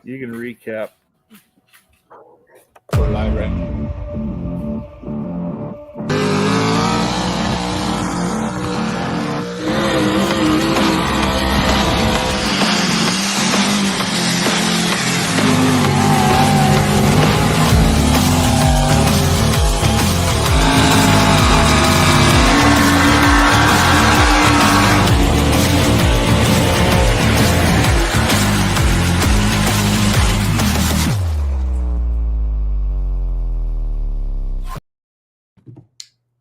You can recap. We're live right now.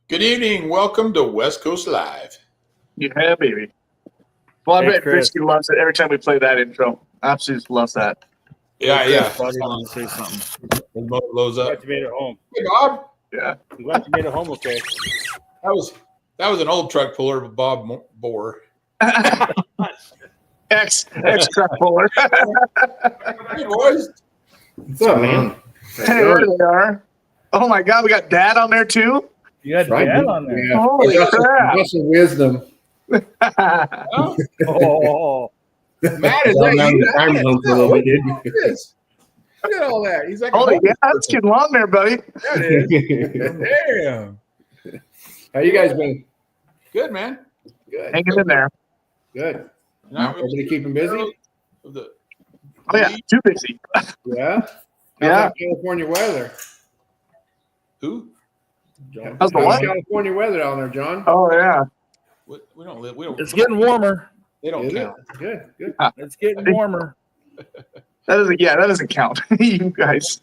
Good evening. Welcome to West Coast Live. Yeah, baby. Well, I Hey, bet Chris. Christy loves it every time we play that intro. Absolutely loves that. Yeah. Buddy, I want to say something. The motor blows up. Glad you made it home. Hey, Bob. Yeah. I'm glad you made it home okay. That was an old truck puller, but Bob bore. Ex truck puller. Hey, boys. What's up, man? Hey, there they are. Oh my God, we got Dad on there too. You had Right, Dad dude. on there. Yeah. Holy crap! Russell wisdom. Oh, Oh, Matt, is Down that in you? the time zone for a little bit, dude. Look at this. Look at all that. He's like, Holy a yeah, it's getting long there, buddy. There it is. Damn. How you guys been? Good, man. Good. Hanging in there. Good. Not Everybody keeping busy? The, Oh yeah, too busy. Yeah. How's Yeah. that California weather? who? John? How's the what? California weather down there, John? Oh yeah. We don't live. We don't. it's getting warmer. They don't Is it? count. Good. Good. It's getting warmer. That doesn't count. You guys.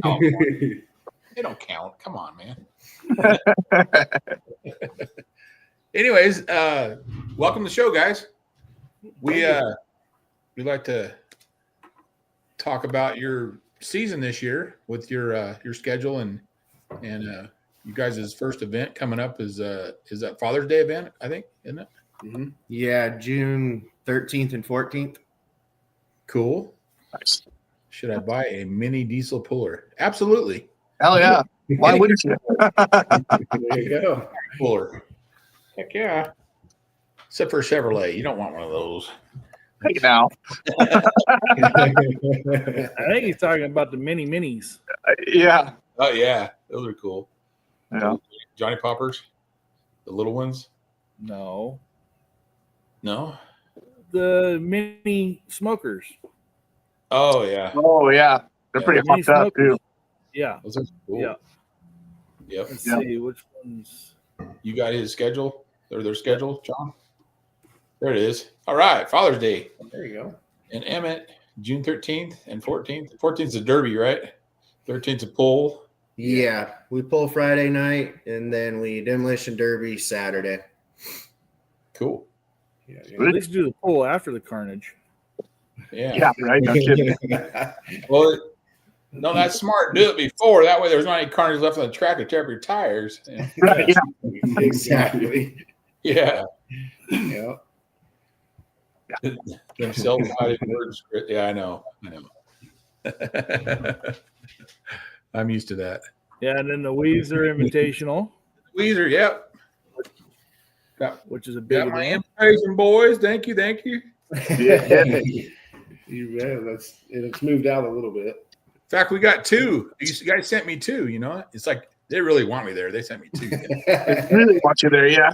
Oh, they don't count. Come on, man. Anyways, welcome to the show, guys. We like to talk about your season this year with your schedule and you guys' first event coming up is that Father's Day event, I think, isn't it? Mhm. Yeah, June 13th and 14th. Cool. Nice. Should I buy a mini diesel puller? Absolutely. Hell yeah. Why wouldn't you? There you go. Puller. Heck yeah. Except for a Chevrolet. You don't want one of those. Hey now. I think he's talking about the mini minis. Yeah. Oh yeah. Those are cool. Yeah. Johnny Poppers? The little ones? No, No? the mini smokers. Oh yeah. Oh yeah. They're Yeah, pretty mini hooked up smokers. too. Yeah. Those are cool. Yeah. Yep. Let's Yeah. see which ones. You got his schedule or their schedule, John? There it is. All right. Father's Day. There you go. And Emmett, June 13th and 14th. 14th is a derby, right? 13th is a pull. Yeah, we pull Friday night and then we demolition derby Saturday. Cool. Yeah, At least do the pull after the carnage. Yeah. Yeah, right. No kidding. Well, no, that's smart. Do it before. That way there's not any carnage left on the track to tear up your tires. Yeah. Right, yeah. Exactly. Yeah. Yeah. Them self-guided words. Yeah, I know. I'm used to that. Yeah, and then the Weezer Invitational, Weezer, yep. which is a big Got my event. invitation, boys. Thank you. Yeah. You bet. It's moved out a little bit. In fact, we got two. You guys sent me two, you know? It's like they really want me there. They sent me two. I really want you there, yeah.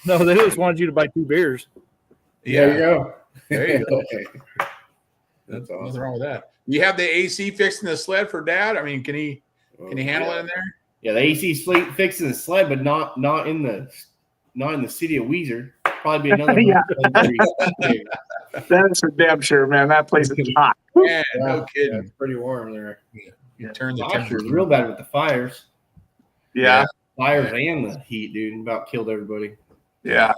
No, they just wanted you to buy 2 beers. There you go. There you go. That's Nothing awesome. wrong with that. You have the AC fixed in the sled for Dad? I mean, can he handle it in there? Yeah, the AC fleet fixing the sled, but not in the city of Weezer. Probably be another Yeah. month. That's for damn sure, man. That place is hot. Yeah, no Yeah, kidding. it's pretty warm there. You turn the Last year temperature. was real bad with the fires. Yeah. Fires and the heat, dude. About killed everybody. Yeah.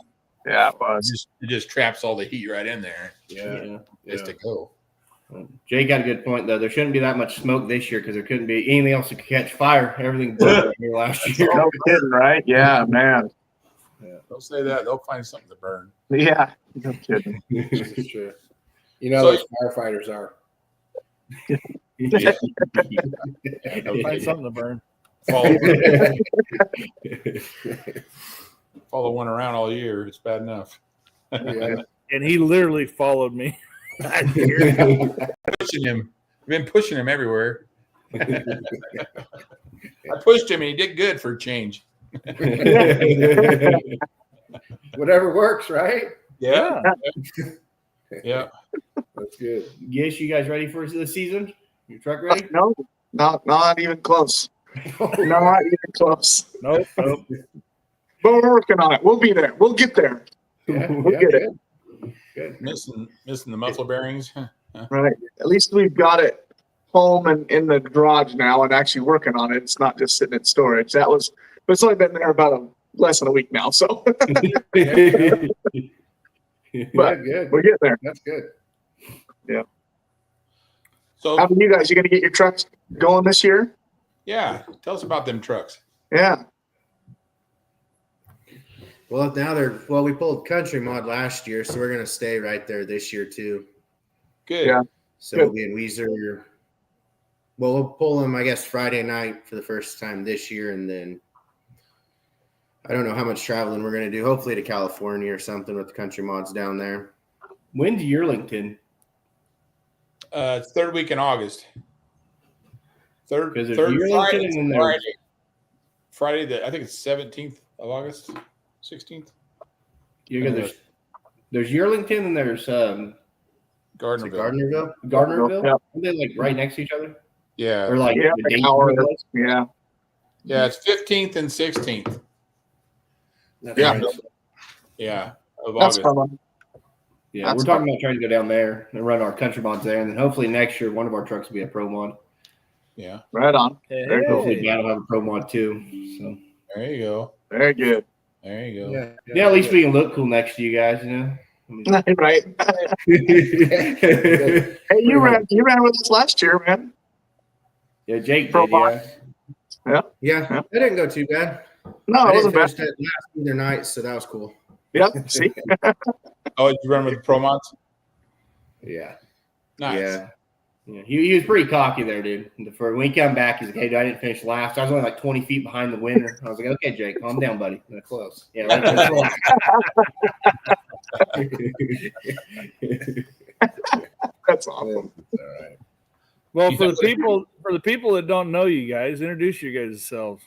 Yeah, it was. It just traps all the heat right in there. Yeah. It's to go. Jay got a good point though. There shouldn't be that much smoke this year because there couldn't be anything else that could catch fire. Everything burned here last year. No kidding, right? Yeah, man. Don't say that. They'll find something to burn. Yeah. No kidding. That's true. You know, So- those firefighters are. They'll find something to burn. Follow one around all year. It's bad enough. Yeah. And he literally followed me. Pushing him. I've been pushing him everywhere. I pushed him and he did good for a change. Whatever works, right? Yeah. Yeah. That's good. Yes, you guys ready for the season? Your truck ready? No, not even close. Not even close. Nope. But we're working on it. We'll be there. We'll get there. Yeah, We'll get it. Good. Missing the muffler bearings. Right. At least we've got it home and in the garage now and actually working on it. It's not just sitting in storage. But it's only been there about less than a week now. So but Good. we're getting there. That's good. So How about you guys? You gonna get your trucks going this year? yeah, tell us about them trucks. Yeah. Well, we pulled Country Mod last year, so we're gonna stay right there this year too. Good. Yeah. So we'll be in Weezer. Well, we'll pull them, I guess, Friday night for the first time this year, and then I don't know how much traveling we're gonna do. Hopefully to California or something with the Country Mods down there. When's Yearlington? It's third week in August. Third Because there's Friday. Yearlington and then there's Friday, I think it's 17th of August, 16th. there's Yearlington and there's Is it Gardnerville. Gardnerville? Yeah. Are they like right next to each other? Yeah. Or like Yeah, the like dates hour. are close? Yeah. Yeah, it's 15th and 16th. That's Yeah. right. Yeah, of That's August. fun. Yeah, That's we're talking about trying to go down there and run our country mods there, and then hopefully next year one of our trucks will be a pro mod. Yeah, Right on. Hey. Very cool. Hopefully Dad will have a pro mod too. So there you go. Very good. There you go. yeah, at least we can look cool next to you guys, you know. I mean- Right. Hey, you ran with us last year, man. yeah, Jake Pro did, mod. yeah. Yeah, that didn't go too bad. No, I it didn't wasn't bad. finish that last either night, so that was cool. Yep. See? Oh, you run with the Pro Mods? Yeah. Nice. Yeah. Yeah, he was pretty cocky there, dude. When he came back, he's like, "Hey, dude, I didn't finish last. I was only like 20 feet behind the winner." I was like, "Okay, Jake, calm down, buddy." Close. Yeah, right. That's awesome. All right. Well, for the people that don't know you guys, introduce you guys yourselves.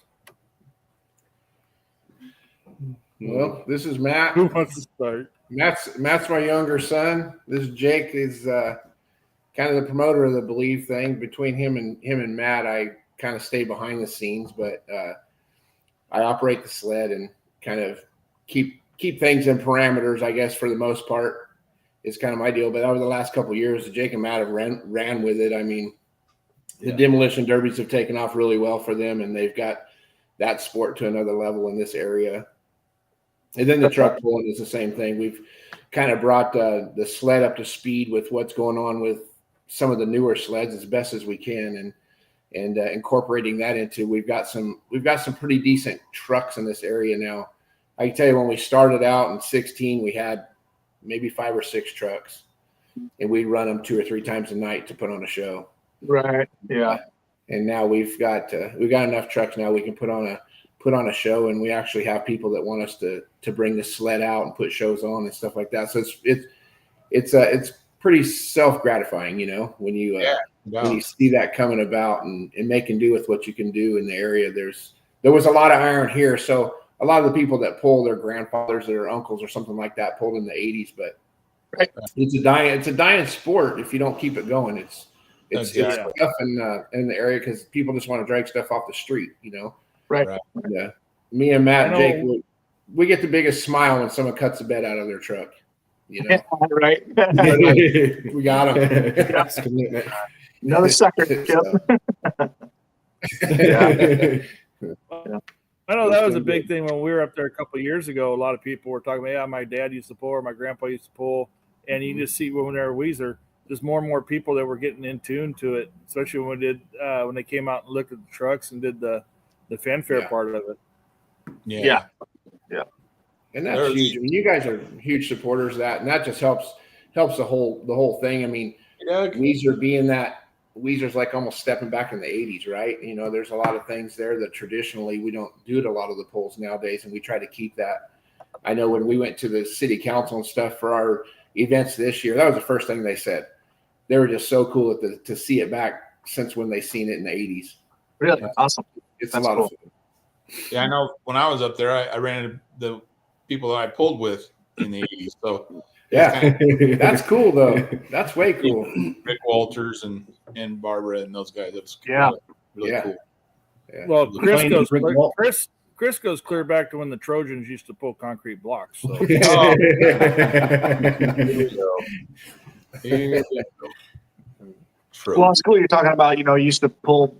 Well, this is Matt. Who wants to start? Matt's my younger son. This is Jake. Is kind of the promoter of the Believe thing. Between him and Matt, I kind of stay behind the scenes, but I operate the sled and kind of keep things in parameters. I guess for the most part, is kind of my deal. But over the last couple of years, Jake and Matt have ran with it. I mean, the demolition derbies have taken off really well for them, and they've got that sport to another level in this area. And then the truck pulling is the same thing. We've kind of brought the sled up to speed with what's going on with some of the newer sleds as best as we can, and incorporating that into we've got some pretty decent trucks in this area now. I can tell you when we started out in 16, we had maybe 5 or 6 trucks, and we'd run them 2 or 3 times a night to put on a show. Right. Yeah. And now we've got enough trucks now we can put on a show, and we actually have people that want us to bring the sled out and put shows on and stuff like that. So it's pretty self-gratifying, you know, when you see that coming about and making do with what you can do in the area. There was a lot of iron here, so a lot of the people that pull, their grandfathers or uncles or something like that pulled in the 80s, but Right. it's a dying sport if you don't keep it going. It's tough in the area because people just want to drag stuff off the street, you know. Right. Yeah. Me and Matt and I Jake, know. we get the biggest smile when someone cuts the bed out of their truck. You know, Right. we got them. That's commitment. Another sucker. Yep. I know that was a big thing when we were up there a couple of years ago. A lot of people were talking about, yeah, my dad used to pull, or my grandpa used to pull, and you just see when they were Weezer, there's more and more people that were getting in tune to it, especially when they came out and looked at the trucks and did the fanfare part of it. Yeah. And that's huge. I mean, you guys are huge supporters of that, and that just helps the whole thing. I mean, Weezer's like almost stepping back in the 80s, right? You know, there's a lot of things there that traditionally we don't do at a lot of the polls nowadays, and we try to keep that. I know when we went to the city council and stuff for our events this year. That was the first thing they said. They were just so cool to see it back since when they seen it in the 80s. Really awesome. It's That's a lot cool. of fun. Yeah, I know. When I was up there, I ran into the people that I pulled with in the 80s. So Yeah, that's cool though. That's way cool. Rick Walters and Barbara and those guys. It was Yeah. really Yeah. cool. Yeah. Well, Chris Playing goes Rick Walt. Chris goes clear back to when the Trojans used to pull concrete blocks. So Oh, here we go. Here we go. True. Well, it's cool you're talking about, you used to pull,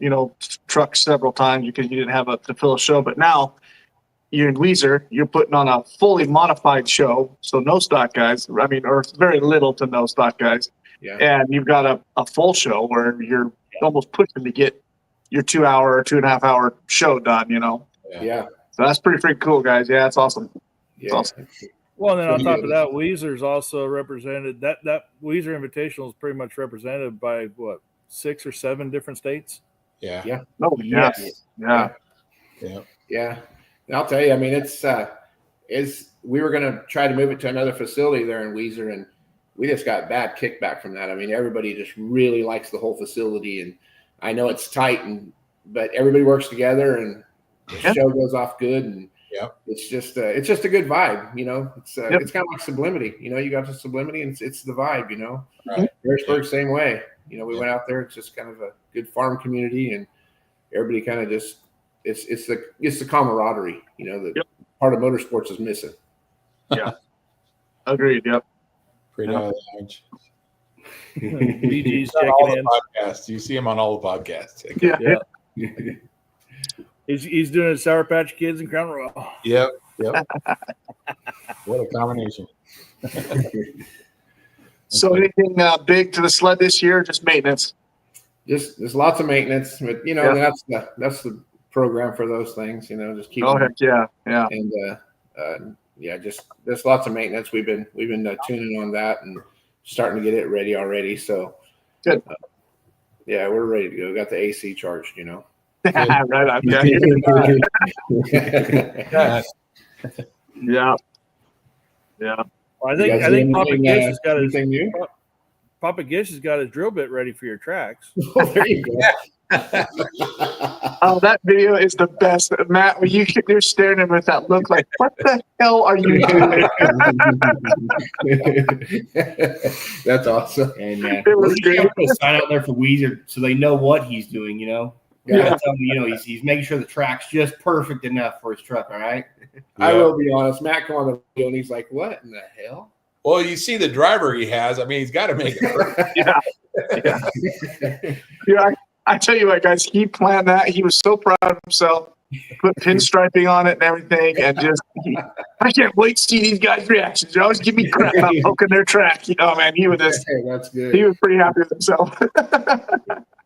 trucks several times because you didn't have to fill a show. But now you're in Weezer, you're putting on a fully modified show. So no stock guys, or very little to no stock guys. Yeah. And you've got a full show where you're almost pushing to get your 2 hour or 2.5 hour show done, Yeah. So that's pretty freaking cool, guys. Yeah, it's awesome. Yeah. Awesome. well, and then on top of that, Weezer's also represented. That Weezer Invitational is pretty much represented by what 6 or 7 different states. Yeah. Yeah. Oh, yeah. Yeah. Yeah. Yeah. And I'll tell you, I mean, we were going to try to move it to another facility there in Weezer, and we just got bad kickback from that. I mean, everybody just really likes the whole facility, and I know it's tight, but everybody works together, and the show goes off good, and it's just a good vibe, It's it's kind of like Sublimity, you got the Sublimity, and it's the vibe, Right. Harrisburg, same way, we went out there. It's just kind of a good farm community, and everybody kind of just it's the camaraderie, that part of motorsports is missing. Yeah. Agreed. Yep. Great Lounge. BG's On all checking the in. podcasts. You see him on all the podcasts. Yeah. He's doing his Sour Patch Kids and Crown Royal. Yep. What a combination. So anything big to the sled this year? Just maintenance. Just there's lots of maintenance, but that's the program for those things. Just keep. Oh heck yeah. And just there's lots of maintenance. We've been tuning on that and starting to get it ready already. So good. We're ready to go. We got the AC charged. Right on. Yeah. Yeah. Well, I think Papa Gish has got his anything new. Papa Gish has got his drill bit ready for your tracks. Oh, there you go. Oh, that video is the best, Matt. When you're staring at him with that look, like, what the hell are you doing? That's awesome. And It was we're great. put a sign out there for Weezer so they know what he's doing. Yeah. Tell him, he's making sure the track's just perfect enough for his truck. All right. I will be honest. Matt come on the video and he's like, "What in the hell?" Well, you see the driver he has. I mean, he's got to make it. Yeah. I tell you what, guys, he planned that. He was so proud of himself. Put pinstriping on it and everything, and I can't wait to see these guys' reactions. They always give me crap about poking their track. Man, he was That's good. he was pretty happy with himself.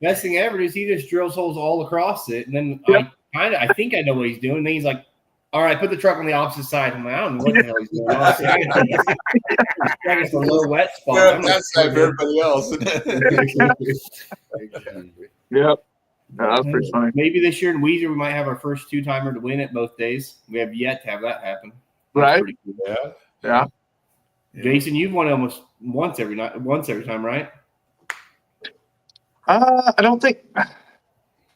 Best thing ever is he just drills holes all across it, and then I think I know what he's doing. And then he's like, "All right, put the truck on the opposite side." I'm like, "I don't know what the hell he's doing." Honestly, I guess a little wet spot. They're on that side for everybody else. Yep. No, that's pretty funny. Maybe this year in Weezer we might have our first 2-timer to win it both days. We have yet to have that happen. That's Right? pretty cool. Yeah. Jason, you've won almost once every time, right? I don't think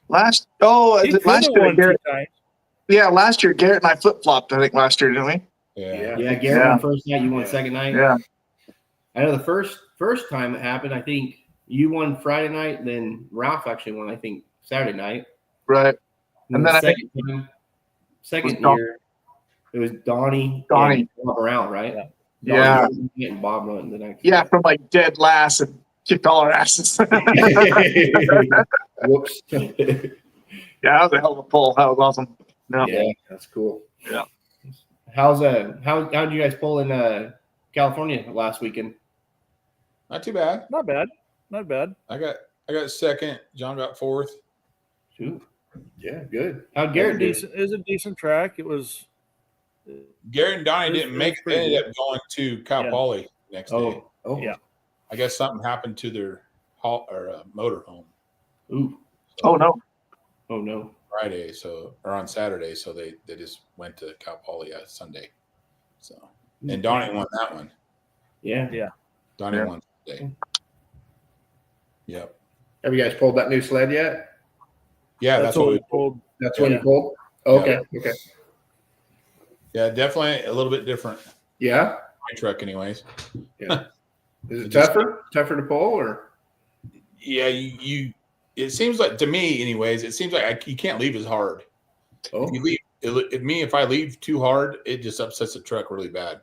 last He year, won 2 Garrett? times. Yeah, last year Garrett and I flip-flopped, I think last year, didn't we? Yeah, Garrett won first night, you won second night. Yeah. I know the first time it happened, I think you won Friday night, then Ralph actually won, I think, Saturday night. Right. And then I the think second was year, it was Donnie and Bob around, right? Yeah. Donnie and Bob won the next. Yeah, from like dead last and kicked all our asses. Whoops. Yeah, that was a hell of a pull. That was awesome. Yeah, that's cool. Yeah. How did you guys pull in California last weekend? Not too bad. Not bad. Not bad. I got second. John got fourth. Shoot. Yeah, good. How'd Garrett do? It was a decent track. It was. Garrett and Donnie It was- didn't it make was it. pretty They ended up going to Cal Poly next day. Oh, Yeah. I guess something happened to their motorhome Ooh. Oh, no. Oh no. Friday, or on Saturday, so they just went to Cal Poly Sunday. So and Donnie won that one. Yeah. Yeah. Donnie wants to stay. Yep. Have you guys pulled that new sled yet? Yeah, that's what we pulled. That's when you pulled? Oh, okay. Okay. Yeah, definitely a little bit different. Yeah. My truck, anyways. Yeah. Is it tougher to pull or? Yeah, you. It seems like to me, anyways. It seems like you can't leave as hard. Oh. If you leave, if I leave too hard, it just upsets the truck really bad.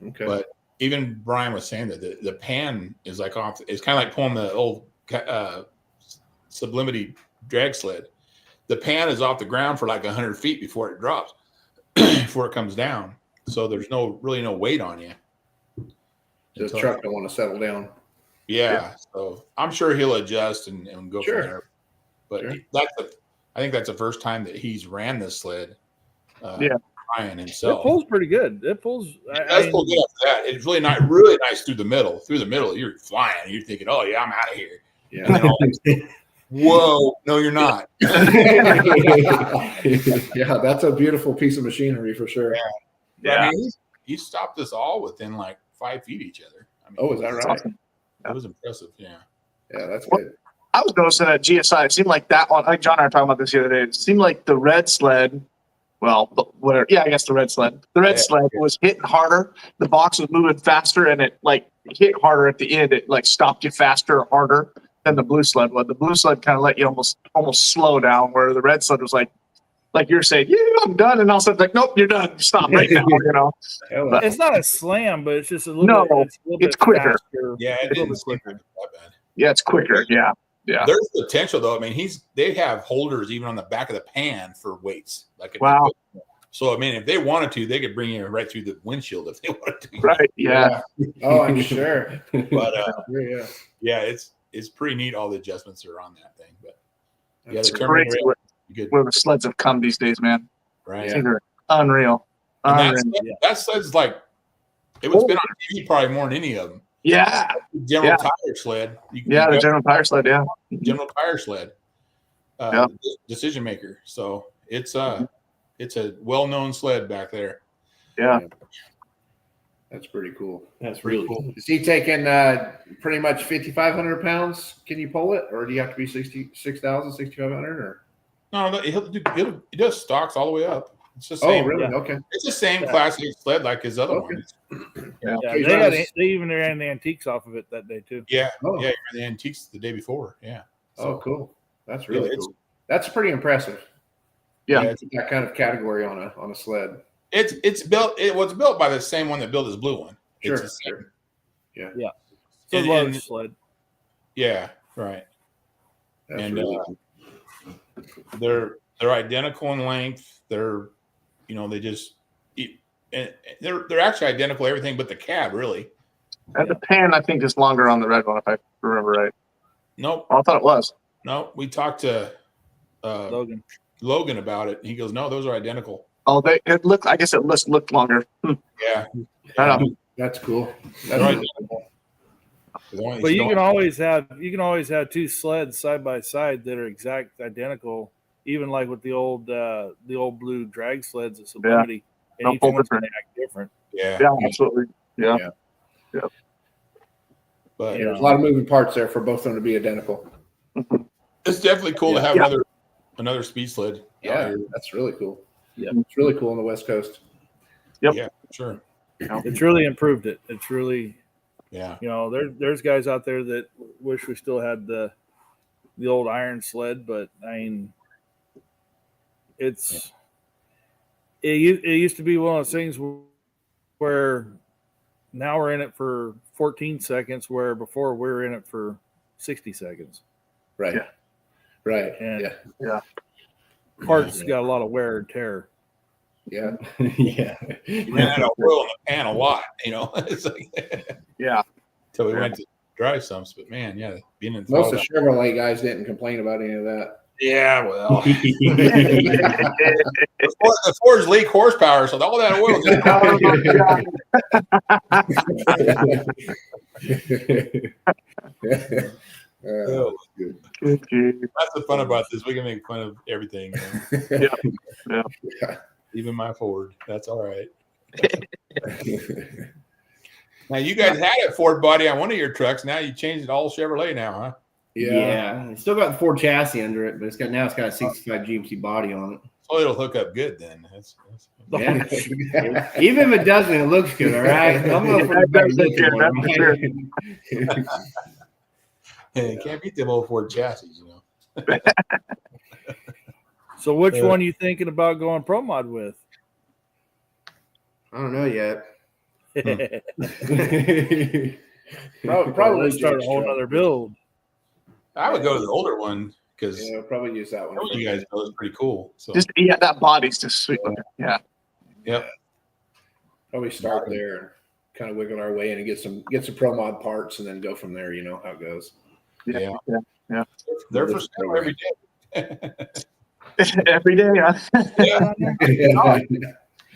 Okay. But even Brian was saying that the pan is like off. It's kind of like pulling the old sublimity drag sled. The pan is off the ground for like 100 feet before it drops, before it comes down. So there's really no weight on you. The truck don't want to settle down. Yeah. So I'm sure he'll adjust and go from there. But I think that's the first time that he's ran this sled. Brian himself. It pulls pretty good. It pulls. It does pull good after that. It's really nice through the middle. Through the middle, you're flying. You're thinking, oh yeah, I'm out of here. Yeah. Whoa, no, you're not. Yeah, that's a beautiful piece of machinery for sure. Yeah. I mean, he stopped us all within like 5 feet of each other. I mean, is that right? awesome. It was impressive. Yeah. Yeah, that's good. I was noticing at GSI, it seemed like that one, like John and I were talking about this the other day, it seemed like the red sled, well, whatever. Yeah, I guess the red sled. The red sled was hitting harder. The box was moving faster, and it like hit harder at the end. It like stopped you faster or harder than the blue sled would. The blue sled kind of let you almost slow down, where the red sled was like you're saying, yeah, I'm done. And all of a sudden, like, nope, you're done. Stop right now, you know. But it's not a slam, but it's just a little it's quicker. Faster. Yeah, it didn't seem that bad. Yeah, it's quicker. Yeah. Yeah. There's potential though. I mean, they have holders even on the back of the pan for weights. Wow. So I mean, if they wanted to, they could bring you right through the windshield if they wanted to. Right. Yeah. Oh, I'm sure. But yeah, it's pretty neat. All the adjustments are on that thing. But yeah, it's crazy where the sleds have come these days, man. Right. They're unreal. That sled's like it was been on TV probably more than any of them. Yeah. General Tire sled. The General Tire sled. Yeah. General Tire sled. Decision maker. So it's a well-known sled back there. Yeah. That's pretty cool. That's really cool. Is he taking pretty much 5,500 pounds? Can you pull it, or do you have to be 6,000, 6,500? Or no, he does stocks all the way up. It's the same. Oh, really? Yeah. Okay. It's the same classic sled like his other ones. They even ran the antiques off of it that day too. Yeah. Oh. Yeah, the antiques the day before. Yeah. So, cool. That's really cool. That's pretty impressive. Yeah. It's that kind of category on a sled. It's built. It was built by the same one that built his blue one. Sure. Yeah. So large sled. Yeah. Right. That's and really cool. They're identical in length. They're they just and they're actually identical everything but the cab really. And the pan I think is longer on the red one if I remember right. Nope. Oh, I thought it was. No, we talked to Logan about it. He goes, no, those are identical. Oh, I guess it looked longer. Yeah. That's cool. That's identical. But you can always have two sleds side by side that are exact identical, even like with the old blue drag sleds at Sublimity. And each one's going to act different. Yeah. Yeah, absolutely. Yeah. But there's a lot of moving parts there for both of them to be identical. It's definitely cool to have another speed sled. Yeah, that's really cool. Yeah, it's really cool on the West Coast. Yep. Yeah, sure. It's really improved it. It's really, yeah. There's guys out there that wish we still had the old iron sled, but I mean, it used to be one of those things where now we're in it for 14 seconds, where before we were in it for 60 seconds. Right. Yeah. Right. And parts got a lot of wear and tear. Yeah. Yeah. You ran out of oil in the pan a lot, It's like Until we went to drive some, but man, being in most of the Chevrolet guys didn't complain about any of that. Yeah, well, the Fords leak horsepower, so all that oil. That's the fun about this. We can make fun of everything. Yeah. Even my Ford. That's all right. Now you guys had a Ford body on one of your trucks. Now you changed it all Chevrolet now, huh? Yeah. It's still got the Ford chassis under it, but it's got a 65 GMC body on it. So it'll hook up good then. Yeah. Even if it doesn't, it looks good. All right. I'm going for the better looking one. Hey, you can't beat them old Ford chassis, you know. So which one are you thinking about going pro mod with? I don't know yet. Probably start a Jake's whole truck. other build. I would go to the older one because Yeah, probably use that one. you guys know it's pretty cool. So That body's just sweet looking. Yeah. yep. Probably start there and kind of wiggle our way in and get some pro mod parts and then go from there. You know how it goes. Yeah. Yeah. They're for sale every day. Every day. Yeah.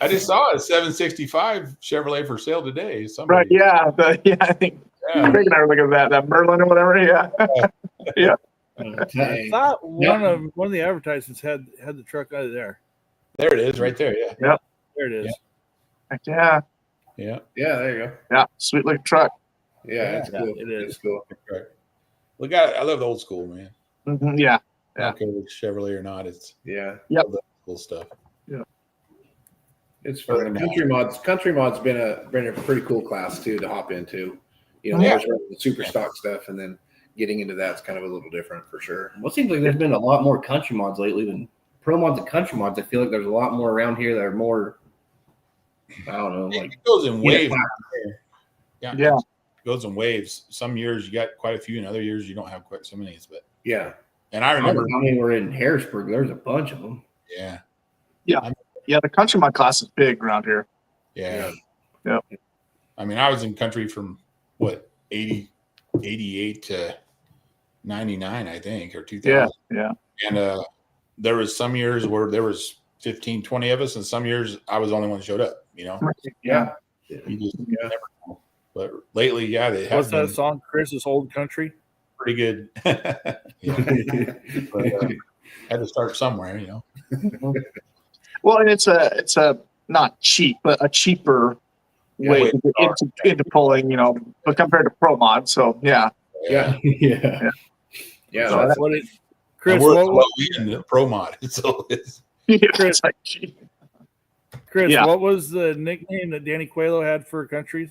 I just saw a 765 Chevrolet for sale today. Right. Yeah. I think Craig and I were looking at that Merlin or whatever. Yeah. Yeah. I thought one of the advertisements had the truck out of there. There it is, right there. Yeah. Yep. There it is. Yeah. Yeah. Yeah, there you go. Yeah. Sweet looking truck. Yeah, it's cool. It is. It's cool. Look, I love the old school, man. Mm-hmm. Yeah. I don't care if it's Chevrolet or not. It's Yeah. Yep. the cool stuff. Yeah. It's fun. Country mod's been a pretty cool class too to hop into. You know, there's the super stock stuff, and then getting into that's kind of a little different for sure. Well, it seems like there's been a lot more country mods lately than pro mods and country mods. I feel like there's a lot more around here that are more, I don't know, like It goes in waves. Yeah. It goes in waves. Some years you got quite a few, and other years you don't have quite so many. But Yeah. and I I remember, remember how many were in Harrisburg. There's a bunch of them. yeah, Yeah. The country mod class is big around here. yeah. Yep. I mean, I was in country from what 88 to 99, I think, or 2000. Yeah. And there was some years where there was 15, 20 of us, and some years I was the only one that showed up. You know, Yeah. you just never know. But lately, yeah, they have What's that been song, Chris? Is Old Country? pretty good. Yeah. But, had to start somewhere, you know. Well, and it's a not cheap, but a cheaper way to get into pulling, you know, but compared to pro mod. So yeah. Yeah. Yeah. Yeah. So That's, What it, Chris? We're What, in the pro mod, so it's It's like, gee. Chris, Yeah. what was the nickname that Danny Coelho had for countries?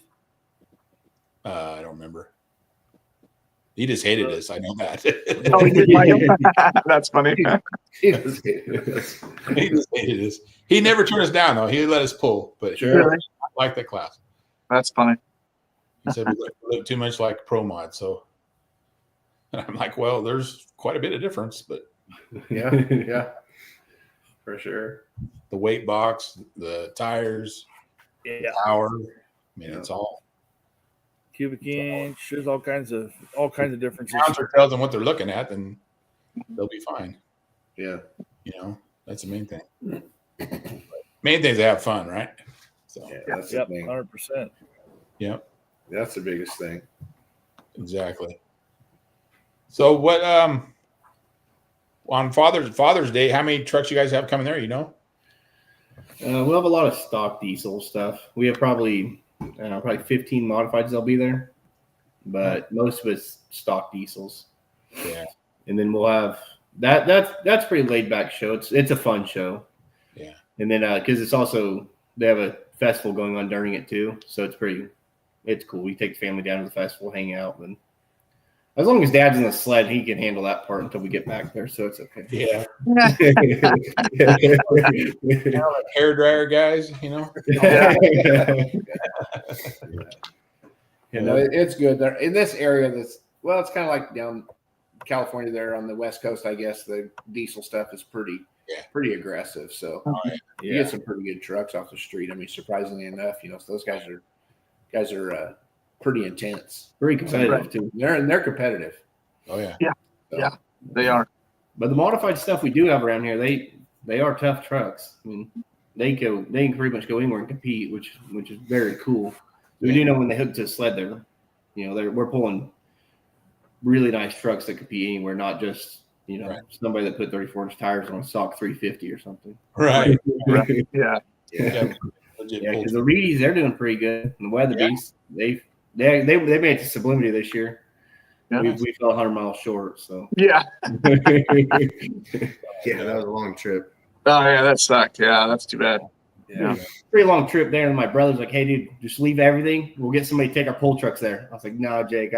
I don't remember. He just hated us. I know that. Oh, he did like him? That's funny. He just hated us. He never turned us down though. He let us pull, but Sure. Really? I like the class. That's funny. He said we look too much like pro mod. So, and I'm like, well, there's quite a bit of difference, but Yeah. Yeah. For sure. the weight box, the tires, Yeah, power. I mean, it's all cubic inch. There's all kinds of differences. counter tells them what they're looking at, then they'll be fine. Yeah. You know, that's the main thing. Main thing is to have fun, right? So, Yeah. That's the Yep, thing. 100%. yep, That's the biggest thing. exactly. So, what on Father's Day? How many trucks you guys have coming there? You know, We'll have a lot of stock diesel stuff. We have probably 15 modifieds that'll be there, but most of it's stock diesels. yeah, And then we'll have that's pretty laid back show. It's a fun show. yeah, And then because it's also they have a festival going on during it too, so it's cool. We take the family down to the festival, hang out, and as long as Dad's in the sled, he can handle that part until we get back there, so it's okay. yeah. Hair dryer guys, you know. You know, it's good there in this area. It's kind of like down California there on the West Coast. I guess the diesel stuff is pretty aggressive. So you get some pretty good trucks off the street. I mean, surprisingly enough, you know, so those guys are pretty intense, Very competitive too. They're competitive. Oh yeah, So, Yeah. They are. But the modified stuff we do have around here, they are tough trucks. I mean, they can pretty much go anywhere and compete, which is very cool. We do know when they hook to a sled, we're pulling really nice trucks that compete anywhere, not just somebody that put 34-inch tires on a stock 350 or something. right. Yeah. Yeah. Yeah, because the Reedies, they're doing pretty good. And the Weatherbees, They made it to Sublimity this year. Yeah. We fell 100 miles short. So Yeah. Yeah, that was a long trip. Oh yeah, that sucked. Yeah, that's too bad. Yeah. Pretty long trip there. And my brother's like, hey, dude, just leave everything. We'll get somebody to take our pull trucks there. I was like, no, Jake,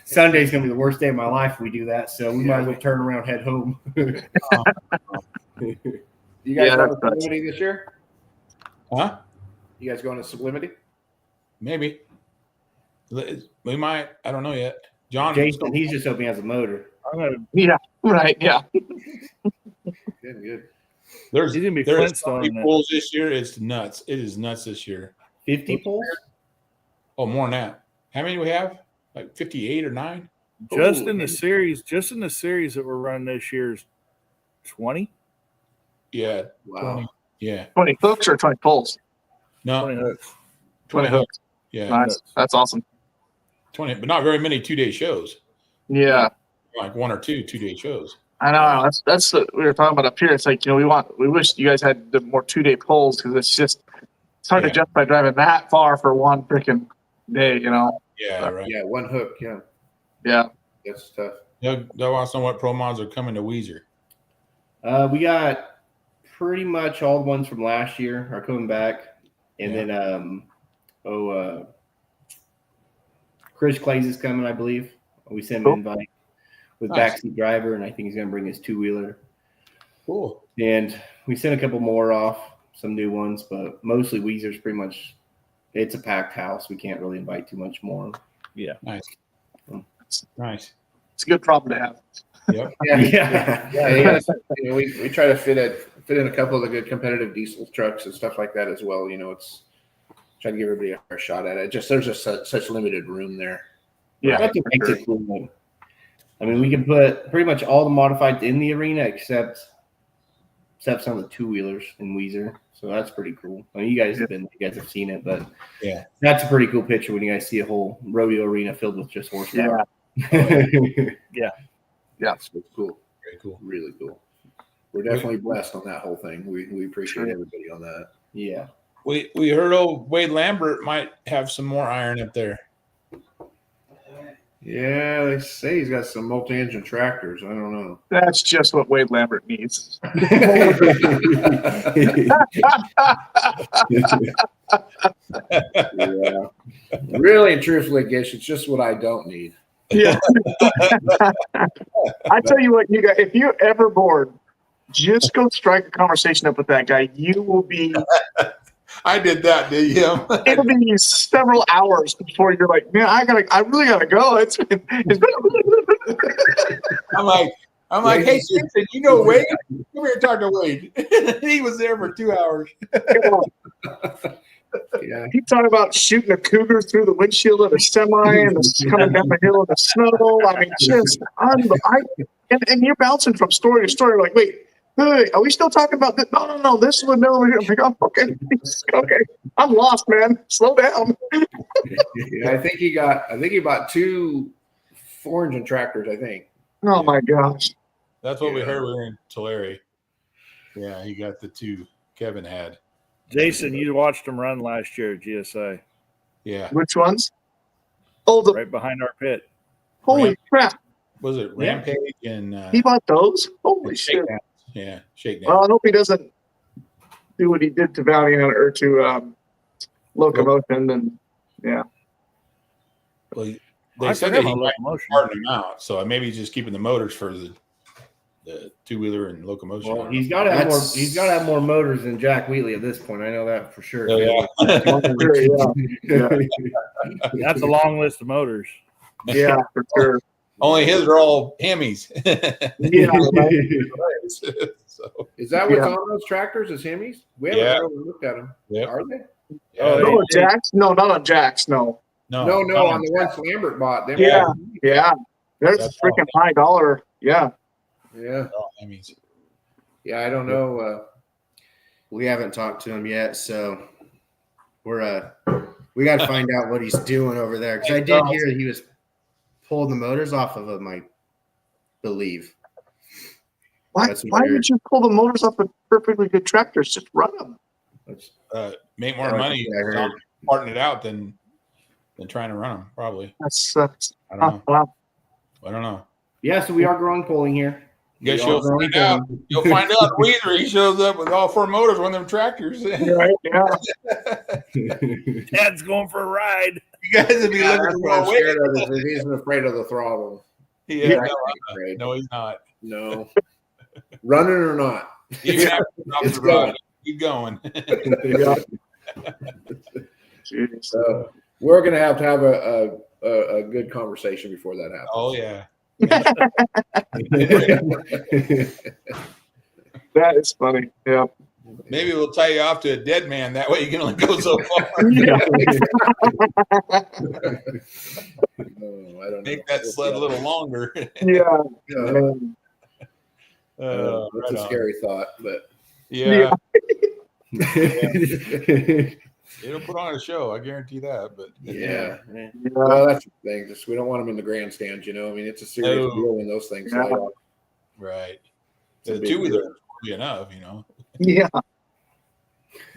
Sunday's going to be the worst day of my life if we do that. So we might as well turn around, head home. You guys going to that's Sublimity this year? Huh? You guys going to Sublimity? Maybe. We might. I don't know yet. John. Jason, he's just hoping he has a motor. I'm gonna. Yeah. Right. Yeah. Good. There's He's gonna be there's Flintstone so in many it. pulls this year. It's nuts. It is nuts this year. 50 pulls? Oh, more than that. How many do we have? Like 58 or 9? Just in the series that we're running this year's 20. Yeah. Wow. 20. Yeah. 20 hooks or 20 pulls? No. 20 hooks. 20 hooks. Yeah. Nice. That's awesome. 20, but not very many 2-day shows. Yeah. Like 1 or 2 2-day shows. I know. That's what we were talking about up here. It's like, we wish you guys had the more 2-day pulls because it's hard to justify driving that far for one freaking day, Yeah, right. Yeah, one hook. Yeah, Yeah. that's tough. They'll want to know what pro mods are coming to Weezer. We got pretty much all the ones from last year are coming back. And then, Chris Clays is coming, I believe. We sent him an invite with backseat driver, and I think he's going to bring his 2-wheeler. Cool. And we sent a couple more off, some new ones, but mostly Weezer's pretty much, it's a packed house. We can't really invite too much more. Yeah. Nice. Nice. It's a good problem to have. Yep. Yeah. We try to fit in a couple of the good competitive diesel trucks and stuff like that as well. It's trying to give everybody a fair shot at it. There's just such limited room there. Yeah. That's what makes it cool. I mean, we can put pretty much all the modifieds in the arena except some of the 2-wheelers in Weezer. So that's pretty cool. I mean, you guys have seen it, but Yeah. that's a pretty cool picture when you guys see a whole rodeo arena filled with just horsepower. Yeah. It's cool. Very cool. Really cool. We're definitely blessed on that whole thing. We appreciate everybody on that. Yeah. We heard old Wade Lambert might have some more iron up there. Yeah, they say he's got some multi-engine tractors. I don't know. That's just what Wade Lambert needs. Yeah. Really and truthfully, Gish, it's just what I don't need. Yeah. I tell you what, you guys, if you're ever bored, just go strike a conversation up with that guy. You will be. I did that, did you? It'll be several hours before you're like, man, I really gotta go. It's been I'm like, hey, Simpson, you know Wade? Come here and talk to Wade. He was there for 2 hours. Yeah. He talked about shooting a cougar through the windshield of a semi and coming down the hill in the snow. I mean, just and you're bouncing from story to story. Like, wait, are we still talking about this? No. This one over here. I'm like, oh, okay, I'm lost, man. Slow down. Yeah, I think he bought 2 4-engine tractors. I think. Oh my gosh. That's what we heard. We were in Tulare. Yeah, he got the 2 Kevin had. Jason, you watched him run last year at GSA. Yeah. Which ones? Oh, Right behind our pit. holy crap! Was it Rampage and He bought those. Holy shit! Shakedown? Yeah, Shakedown. Well, I hope he doesn't do what he did to Valiant or to Locomotion. And yeah, Well, I they said forgot that he about might Locomotion. harden them out, so maybe he's just keeping the motors for the 2-wheeler and Locomotion. Well, he's got to have more. He's got to have more motors than Jack Wheatley at this point. I know that for sure. Yeah. That's a long list of motors. yeah, for sure. Only his are all Hemis. Yeah, So, Is that what's on those tractors? Is Hemis? We haven't really looked at them. Yep. Are they? Oh, no, Jax? No, not on Jax. No. No, on the ones Lambert bought. Them. Yeah. There's That's freaking high dollar. Yeah. Yeah. all Hemis. Yeah, I don't know. We haven't talked to him yet, so we got to find out what he's doing over there. Because I did hear that he was pulling the motors off of them, I believe. Why did you pull the motors off of perfectly good tractors? Just run them. Make more money parting it out than than trying to run them. Probably. That's I don't know. wow. I don't know. Yeah, so we are growing polling here. Guess you'll find out. You'll find out. Weezer, he shows up with all 4 motors, one of them tractors. Right, yeah. Dad's going for a ride. You guys would be looking That's for what more I'm weight. scared of. Is he's afraid of the throttle. Yeah, Afraid. no, he's not. No, running or not. Even after the drops It's the rod, keep going. Yeah. Jeez. So we're gonna have a good conversation before that happens. Oh yeah. That is funny. Yeah. Maybe we'll tie you off to a dead man. That way you can only go so far. Yeah. Oh, I don't Make know. that sled a little longer. Yeah. Yeah. Right It's a on. scary thought, but Yeah. It'll put on a show. I guarantee that. But yeah. Yeah. Well, that's the thing. Just we don't want them in the grandstands. I mean, it's a serious No. deal when those things Yeah. slide off. right. It's a The big 2-wheeler deal. is probably enough, Yeah.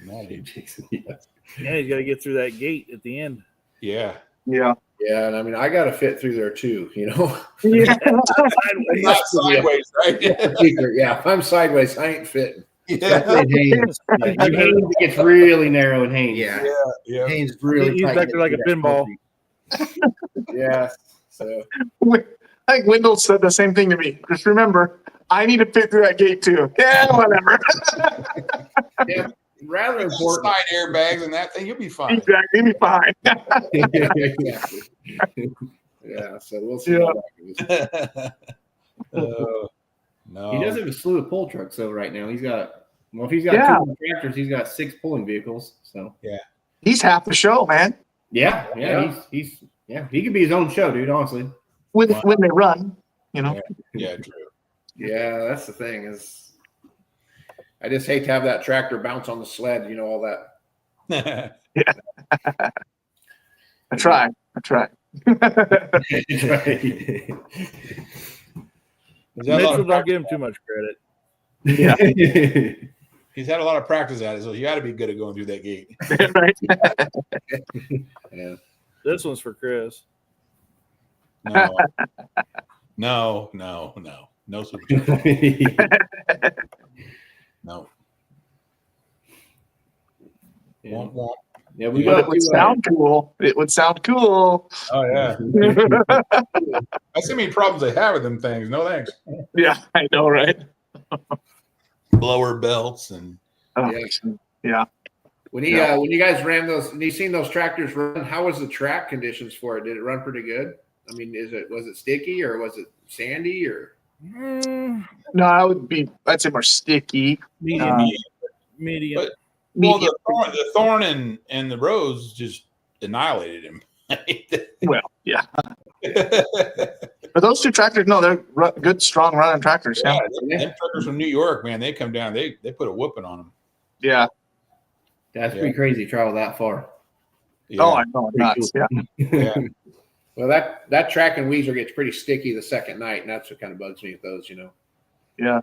Imagine. Yeah, you got to get through that gate at the end. Yeah. Yeah. Yeah, and I mean, I got to fit through there too. Yeah. Not sideways, right? Yeah, if I'm sideways, I ain't fitting. Yeah. Haynes. Haynes gets really narrow in Haynes. Yeah. Yeah. Haynes really He's tight back there like a into that pinball. concrete. Yeah. So I think Wendell said the same thing to me. Just remember, I need to fit through that gate too. Yeah, whatever. yeah, rather important. Side airbags and that thing, you'll be fine. Exactly. You'll be fine. Yeah, so we'll see. Yeah. How that goes. No. He does have a slew of pull trucks though right now. He's got if he's got Yeah. 2 tractors, he's got 6 pulling vehicles. So He's half the show, man. yeah, Yeah. he's he could be his own show, dude. Honestly. When Wow. when they run, you know. Yeah, true. Yeah, that's the thing is, I just hate to have that tractor bounce on the sled. All that. I try. Mitchell, don't give him too much credit. Yeah. He's had a lot of practice at it, so you got to be good at going through that gate. Right. Yeah. This one's for Chris. No. No super chat. No. Yeah. Womp, womp. Yeah, we But got it would sound cool. It would sound cool. Oh yeah. That's how many problems they have with them things. No thanks. Yeah, I know, right? Blower belts and Oh, Yeah. When you guys ran those, and you seen those tractors run, how was the track conditions for it? Did it run pretty good? I mean, was it sticky or was it sandy or? no, I'd say more sticky. Medium. Medium. But- well, the thorn and the rose just annihilated him. Well, yeah. But those 2 tractors, no, they're good, strong running tractors. Yeah, them truckers from New York, man, they come down, they put a whooping on them. Yeah. That's pretty crazy to travel that far. Yeah. Oh, I know. Nuts. Yeah. Yeah. Well, that track and Weezer gets pretty sticky the second night, and that's what kind of bugs me with those. Yeah.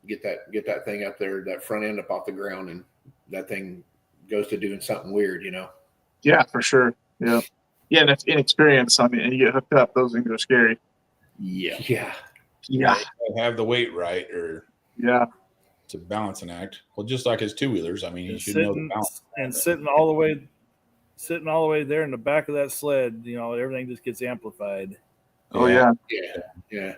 Get that thing up there, that front end up off the ground, and that thing goes to doing something weird. Yeah, for sure. Yeah. Yeah, and it's inexperience. I mean, and you get hooked up, those things are scary. Yeah. Yeah. Yeah. Have the weight right, or Yeah. it's a balancing act. Well, just like his 2-wheelers, I mean, you should know the balance. And sitting all the way there in the back of that sled, everything just gets amplified. Oh, yeah. Yeah.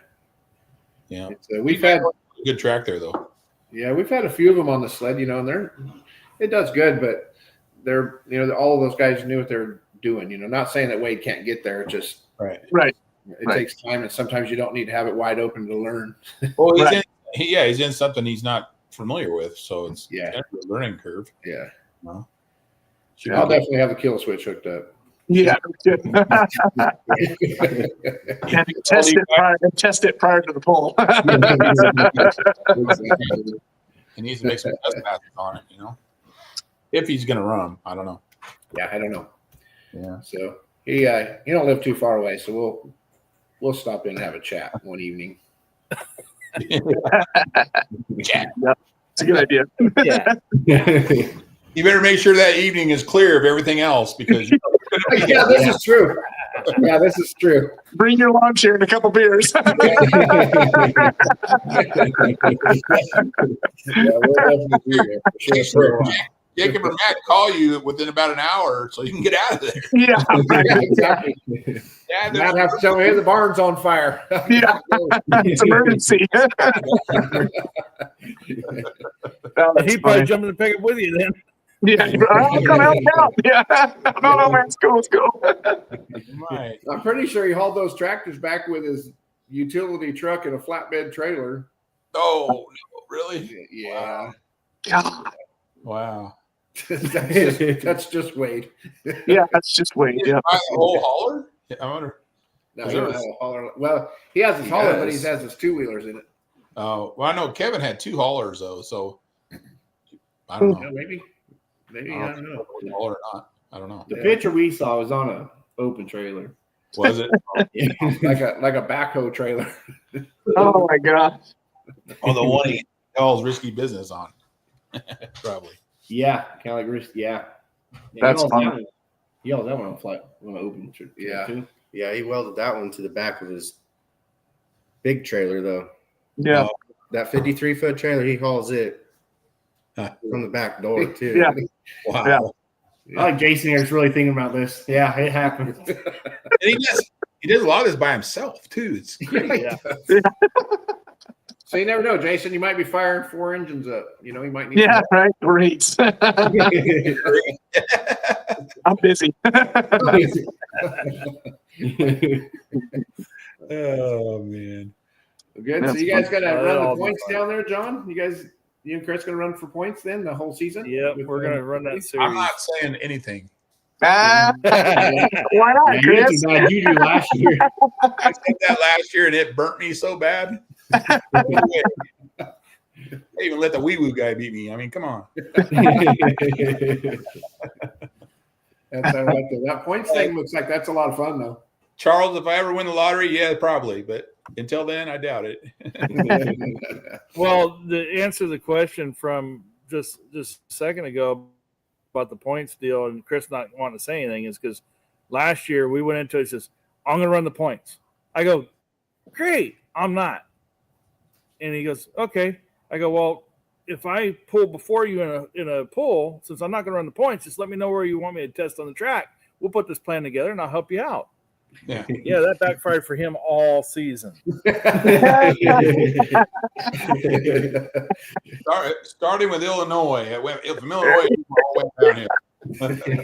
Yeah. We've had a good track there, though. Yeah, we've had a few of them on the sled, and it does good, but they're, all of those guys knew what they're doing, not saying that Wade can't get there. It's just, Right. it takes time, and sometimes you don't need to have it wide open to learn. Well, Right. he's in something he's not familiar with, so it's Yeah. kind of a learning curve. Yeah. No? I'll definitely have the kill switch hooked up. Yeah. And test it prior to the pull. He needs to make some test passes on it, if he's going to run. I don't know. Yeah, I don't know. Yeah. So he don't live too far away, so we'll stop in and have a chat one evening. Yeah. It's a good idea. Yeah. You better make sure that evening is clear of everything else because you're going to Yeah, this is true. Yeah, this is true. Bring your lawn chair and a couple beers. Yeah, we'll definitely be there for sure for a while. Jacob or Matt call you within about an hour so you can get out of there. Yeah, right. Yeah, exactly. Yeah, Not have to tell me, hey, the barn's on fire. Yeah. It's emergency. Oh, that's He'd probably funny. jump in the pickup with you then. Yeah, I'll come help out. Yeah, no, man, it's cool. right. I'm pretty sure he hauled those tractors back with his utility truck and a flatbed trailer. Oh, no, really? Yeah. God. Wow. that's just Wade. Yeah, that's just Wade. Did Yeah. you buy the whole hauler? I wonder. No, Is he there don't a- have a hauler. Well, he has his He hauler, but he does. has his two-wheelers in it. Oh, well, I know Kevin had 2 haulers though, so I don't know. Yeah, maybe. Maybe, I I don't know. if it was a hauler or not. I don't know. The picture we saw was on a open trailer. Was it? like a backhoe trailer. Oh my God. Oh, the one he calls risky business on. Probably. Yeah, kind of like wrist. Yeah, That's he hauls fun. that one- He hauls that one on flat on an open. Yeah. too. Yeah, he welded that one to the back of his big trailer, though. Yeah. That 53-foot trailer, he hauls it Huh. from the back door, too. Yeah. Wow. Yeah. I like Jason here's really thinking about this. Yeah, it happened. And he does a lot of this by himself too. It's great. Yeah. So you never know, Jason. You might be firing 4 engines up. You know, you might need. Yeah, right. Great. I'm busy. Oh man. Good. That's So you guys fun. gonna Yeah, run that'll the be points fun. down there, John? You and Chris gonna run for points then the whole season? Yeah, With, we're gonna run that series. I'm not saying anything. Why Yeah, not, you did Chris? some bad juju last year. I did that last year and it burnt me so bad. I even let the wee woo guy beat me. I mean, come on. That's I like that points thing. Looks like that's a lot of fun though. Charles, if I ever win the lottery, yeah, probably. But until then, I doubt it. Well, the answer to the question from just a second ago about the points deal and Chris not wanting to say anything is because last year we went into it. He says, "I'm going to run the points." I go, "Great, I'm not." And he goes, "Okay." I go, "Well, if I pull before you in a pull, since I'm not going to run the points, just let me know where you want me to test on the track. We'll put this plan together and I'll help you out." Yeah. Yeah, that backfired for him all season. Starting with Illinois. It went from Illinois all the way down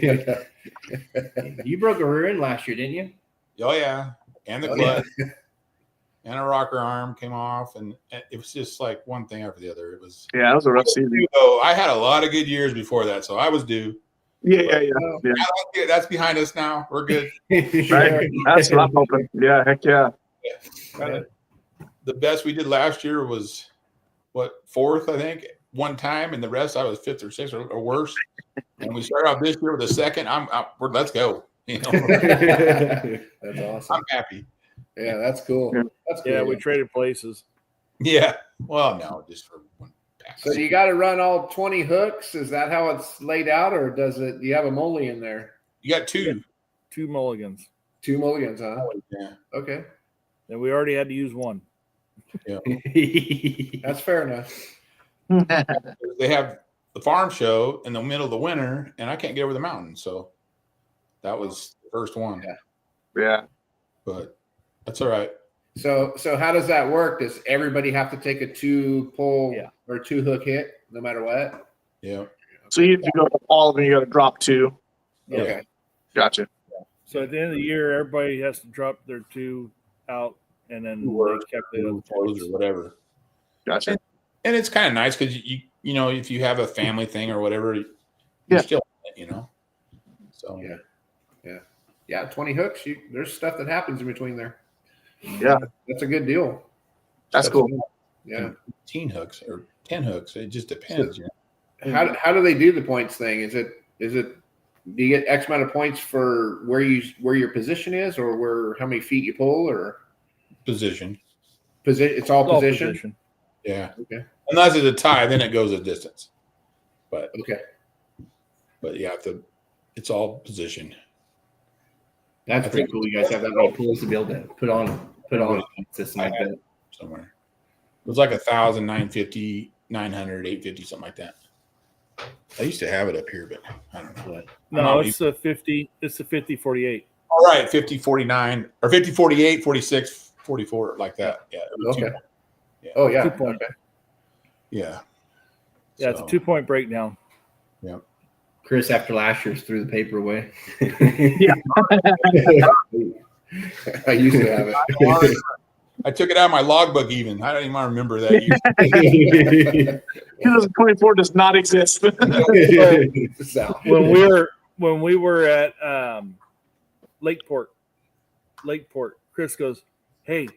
here. You broke a rear end last year, didn't you? Oh yeah, and the Oh, clutch and a rocker arm came off, and it was just like one thing after the other. It was. Yeah, that was a rough season. So I had a lot of good years before that, so I was due. Yeah. That's behind us now. We're good. Right. That's what I'm hoping. Yeah, heck yeah. The best we did last year was what, 4th, I think, one time, and the rest I was 5th or 6th or worse. And we started off this year with a 2nd. Let's go. You know, That's awesome. I'm happy. Yeah, that's cool. Yeah. That's cool. Yeah, we traded places. Yeah. Well, no, just for one pass. So you got to run all 20 hooks. Is that how it's laid out, or do you have a mully in there? You got 2. 2 mulligans. 2 mulligans, huh? Yeah. Okay, And we already had to use one. that's fair enough. They have the farm show in the middle of the winter, and I can't get over the mountain. So that was the first one. Yeah. Yeah. But that's all right. So how does that work? Does everybody have to take a 2-pull Yeah. or 2-hook hit, no matter what? Yeah. So if you go to all of them, you got to drop 2. Yeah. Okay. Gotcha. So at the end of the year, everybody has to drop their 2 out, and then they kept the other points. Or whatever. Gotcha. And it's kind of nice because you know, if you have a family thing or whatever, you're Yeah. still, you know. So Yeah. Yeah, 20 hooks. There's stuff that happens in between there. Yeah. That's a good deal. That's cool. Yeah. 15 hooks or 10 hooks. It just depends. You know? How do they do the points thing? Is it do you get X amount of points for where your position is, or how many feet you pull, or Position. it's all position? Yeah. Okay. Unless it's a tie, then it goes a distance. But Okay. yeah, it's all position. That's pretty cool. You guys have that many pools to be able to put on a system like that. Somewhere. It was like 1,000, 950, 900, 850, something like that. I used to have it up here, but I don't know. No, it's a 50. It's a 50-48. All right, 50, 49, or 50, 48, 46, 44, like that. Yeah. Okay. Yeah. Oh yeah. 2 point. Okay. Yeah. Yeah, it's a 2-point breakdown. Yeah. Chris, after last year's, threw the paper away. I used to have it. I took it out of my logbook even. I don't even remember that. 2024 does not exist. When we were at Lakeport, Chris goes, "Hey."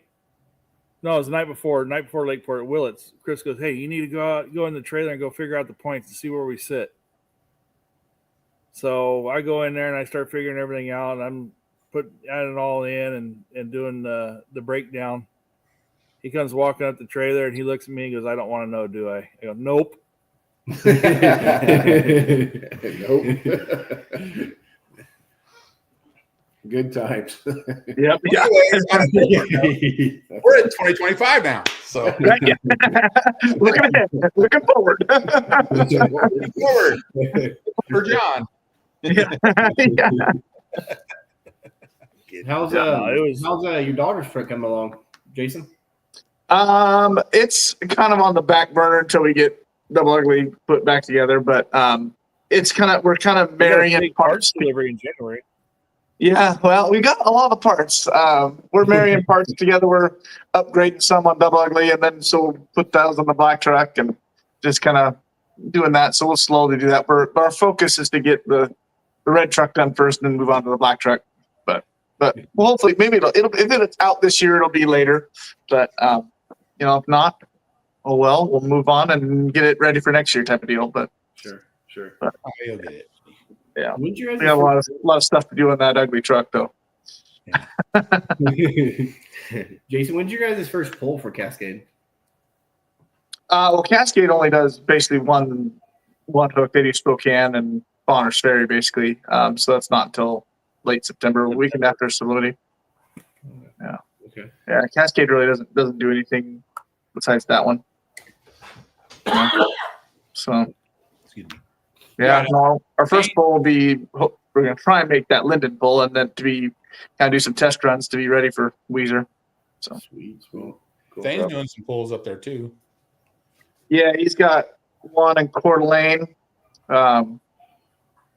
No, it was the night before Lakeport at Willits. Chris goes, "Hey, you need to go in the trailer and go figure out the points and see where we sit." So I go in there and I start figuring everything out, and I'm adding it all in and doing the breakdown. He comes walking up the trailer and he looks at me and goes, "I don't want to know, do I?" I go, "Nope." Nope. Good times. Yep. Yeah. We're in 2025 now. So Looking ahead. Looking forward. looking forward for John. Yeah. How's your daughter's trip coming along, Jason? It's kind of on the back burner until we get Double Ugly put back together, but we're kind of marrying parts delivery in January. Yeah, well, we got a lot of parts. We're marrying parts together. We're upgrading some on Double Ugly, and then so we'll put those on the black truck and just kind of doing that. So we'll slowly do that. Our focus is to get the red truck done first, and then move on to the black truck. But well, hopefully, maybe it'll if it's out this year, it'll be later. But if not, oh well, we'll move on and get it ready for next year type of deal. But Sure. I'll get it. Yeah, we got a lot of stuff to do on that ugly truck, though. Yeah. Jason, when's your guys' first pull for Cascade? Well, Cascade only does basically one hook. They do Spokane and Bonner's Ferry, basically. So that's not until late September, weekend after Saluti. Yeah. Okay. Yeah, Cascade really doesn't do anything besides that one. So. Excuse me. Yeah, no, our first pull will be, we're going to try and make that Linden pull, and then to be kind of do some test runs to be ready for Weezer. So Sweet. Cool. Thane's doing some pulls up there too. Yeah, he's got one in Coeur d'Alene, and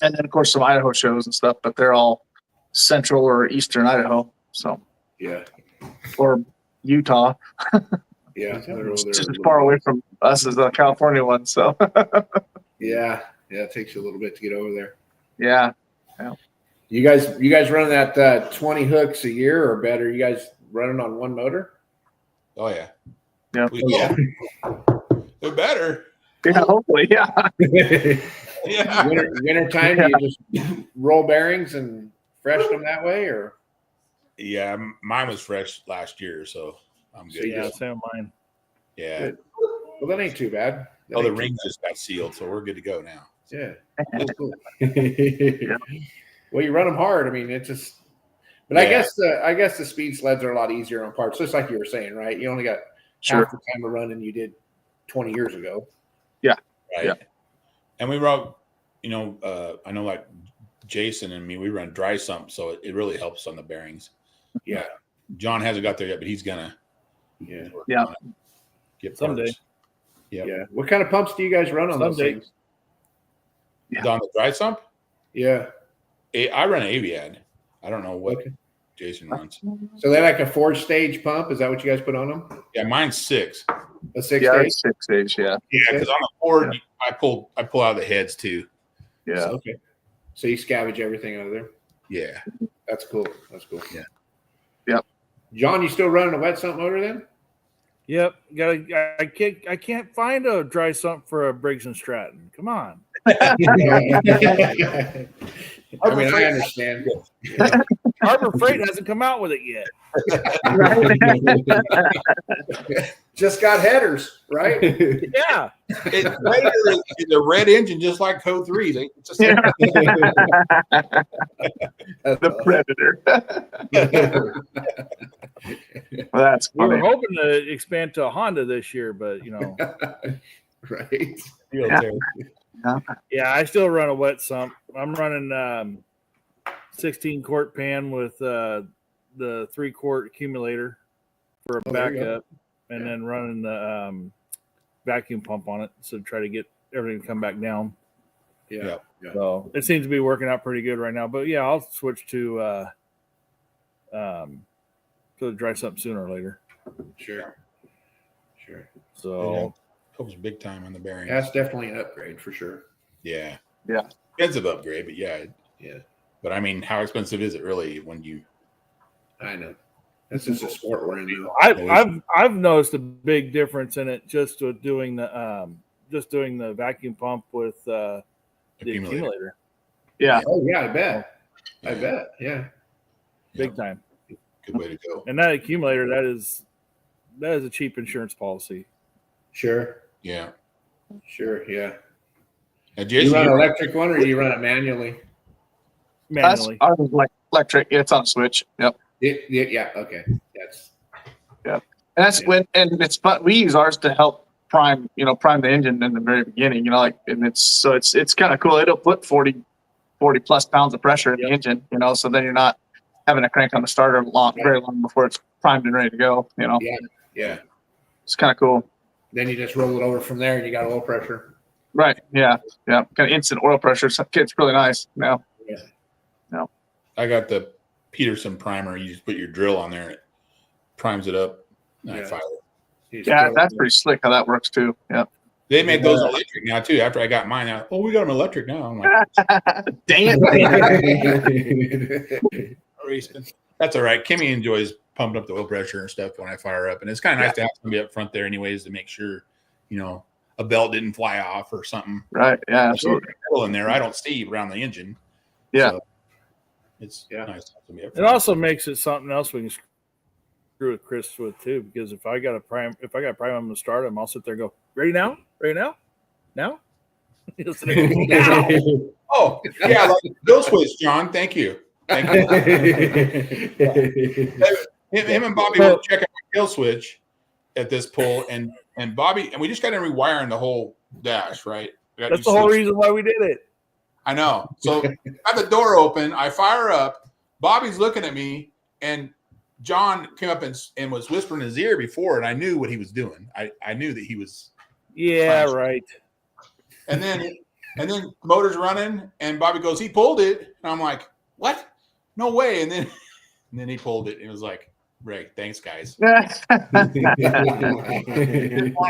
then of course some Idaho shows and stuff, but they're all central or eastern Idaho. So Yeah. or Utah. Yeah. It's just as far away from us as the California one. So Yeah. It takes you a little bit to get over there. yeah. You guys running that 20 hooks a year or better? You guys running on one motor? Oh yeah. Yeah. They're better. Yeah, hopefully, yeah. Yeah. Winter time, do you just roll bearings and fresh them that way, or? Yeah, mine was fresh last year, so I'm good. Yeah, same mine. Yeah. Good. Well, that ain't too bad. The rings just got sealed, so we're good to go now. Yeah. Cool. Well, you run them hard. I mean, it's just. But I guess the speed sleds are a lot easier on parts, just like you were saying, right? You only got half the time to run than you did 20 years ago. Yeah. Right. Yeah. And we run, I know like Jason and me, we run dry sump, so it really helps on the bearings. Yeah. John hasn't got there yet, but he's gonna. Yeah. Get someday. parts. Yep. Yeah. What kind of pumps do you guys run on those things? Yeah. On the dry sump? Yeah. I run an Aviad. I don't know what Jason runs. So they're like a 4-stage pump. Is that what you guys put on them? Yeah, mine's 6. A 6-stage? Yeah, 6-stage, yeah. Yeah, because on the Ford, I pull out of the heads too. Yeah. So, okay. So you scavenge everything out of there? Yeah. That's cool. Yeah. Yep. John, you still running a wet sump motor then? Yep. I can't find a dry sump for a Briggs and Stratton. Come on. I mean, I understand. Harbor Freight hasn't come out with it yet. Just got headers, right? Yeah. Predator is a red engine, just like Code 3. It's just The Predator. Well, that's We were funny. hoping to expand to a Honda this year, but Right. Yeah. yeah, I still run a wet sump. I'm running 16 quart pan with the 3-quart accumulator for a there you go. backup, and then running the vacuum pump on it, so try to get everything to come back down. Yeah. So it seems to be working out pretty good right now. But yeah, I'll switch to dry sump sooner or later. Sure. So helps big time on the bearings. That's definitely an upgrade for sure. Yeah. Yeah. Expensive upgrade, but yeah. Yeah. But I mean, how expensive is it really when you? I know. That's just a sport we're in. I've noticed a big difference in it just with doing the vacuum pump with the accumulator. Yeah. Oh yeah, I bet. Yeah. Big time. Good way to go. And that accumulator, that is a cheap insurance policy. Sure. Yeah. Yeah. Now, You Jason, run an electric one, or you run it manually? Manually. Ours is like electric. It's on a switch. Yep. Yeah. Okay. That's. And that's and it's but we use ours to help prime the engine in the very beginning. And it's kind of cool. It'll put 40 plus pounds of pressure in the engine. So then you're not having to crank on the starter very long before it's primed and ready to go. Yeah. It's kind of cool. Then you just roll it over from there, and you got oil pressure. Right. Yeah. Kind of instant oil pressure. So it's really nice. Yeah. I got the Peterson primer. You just put your drill on there, and it primes it up. And I Yeah. fire it. Yeah, that's pretty slick how that works too. Yeah. They made those electric now too. After I got mine out, we got them electric now. I'm like, Dang it. that's all right. Kimmy enjoys pumping up the oil pressure and stuff when I fire up, and it's kind of nice to have somebody up front there, anyways, to make sure a belt didn't fly off or something. Right. Yeah. Absolutely. In there, I don't see around the engine. Yeah. So it's nice to have somebody up It front. also makes it something else we can screw with Chris with too, because if I got a prime, I'm going to start him. I'll sit there and go, ready now? Now? He'll sit there and go, now. Oh, yeah, like Bill switch, John. Thank you. Him and Bobby will check out my kill switch at this pull, and Bobby, and we just got to rewiring the whole dash, right? That's the whole reason why we did it. I know. So I have the door open, I fire up, Bobby's looking at me, and John came up and was whispering in his ear before, and I knew what he was doing. I knew that he was. Yeah, right. And then the motor's running, and Bobby goes, he pulled it, and I'm like, what? No way. And then he pulled it, and it was like, right, thanks, guys. Just wanted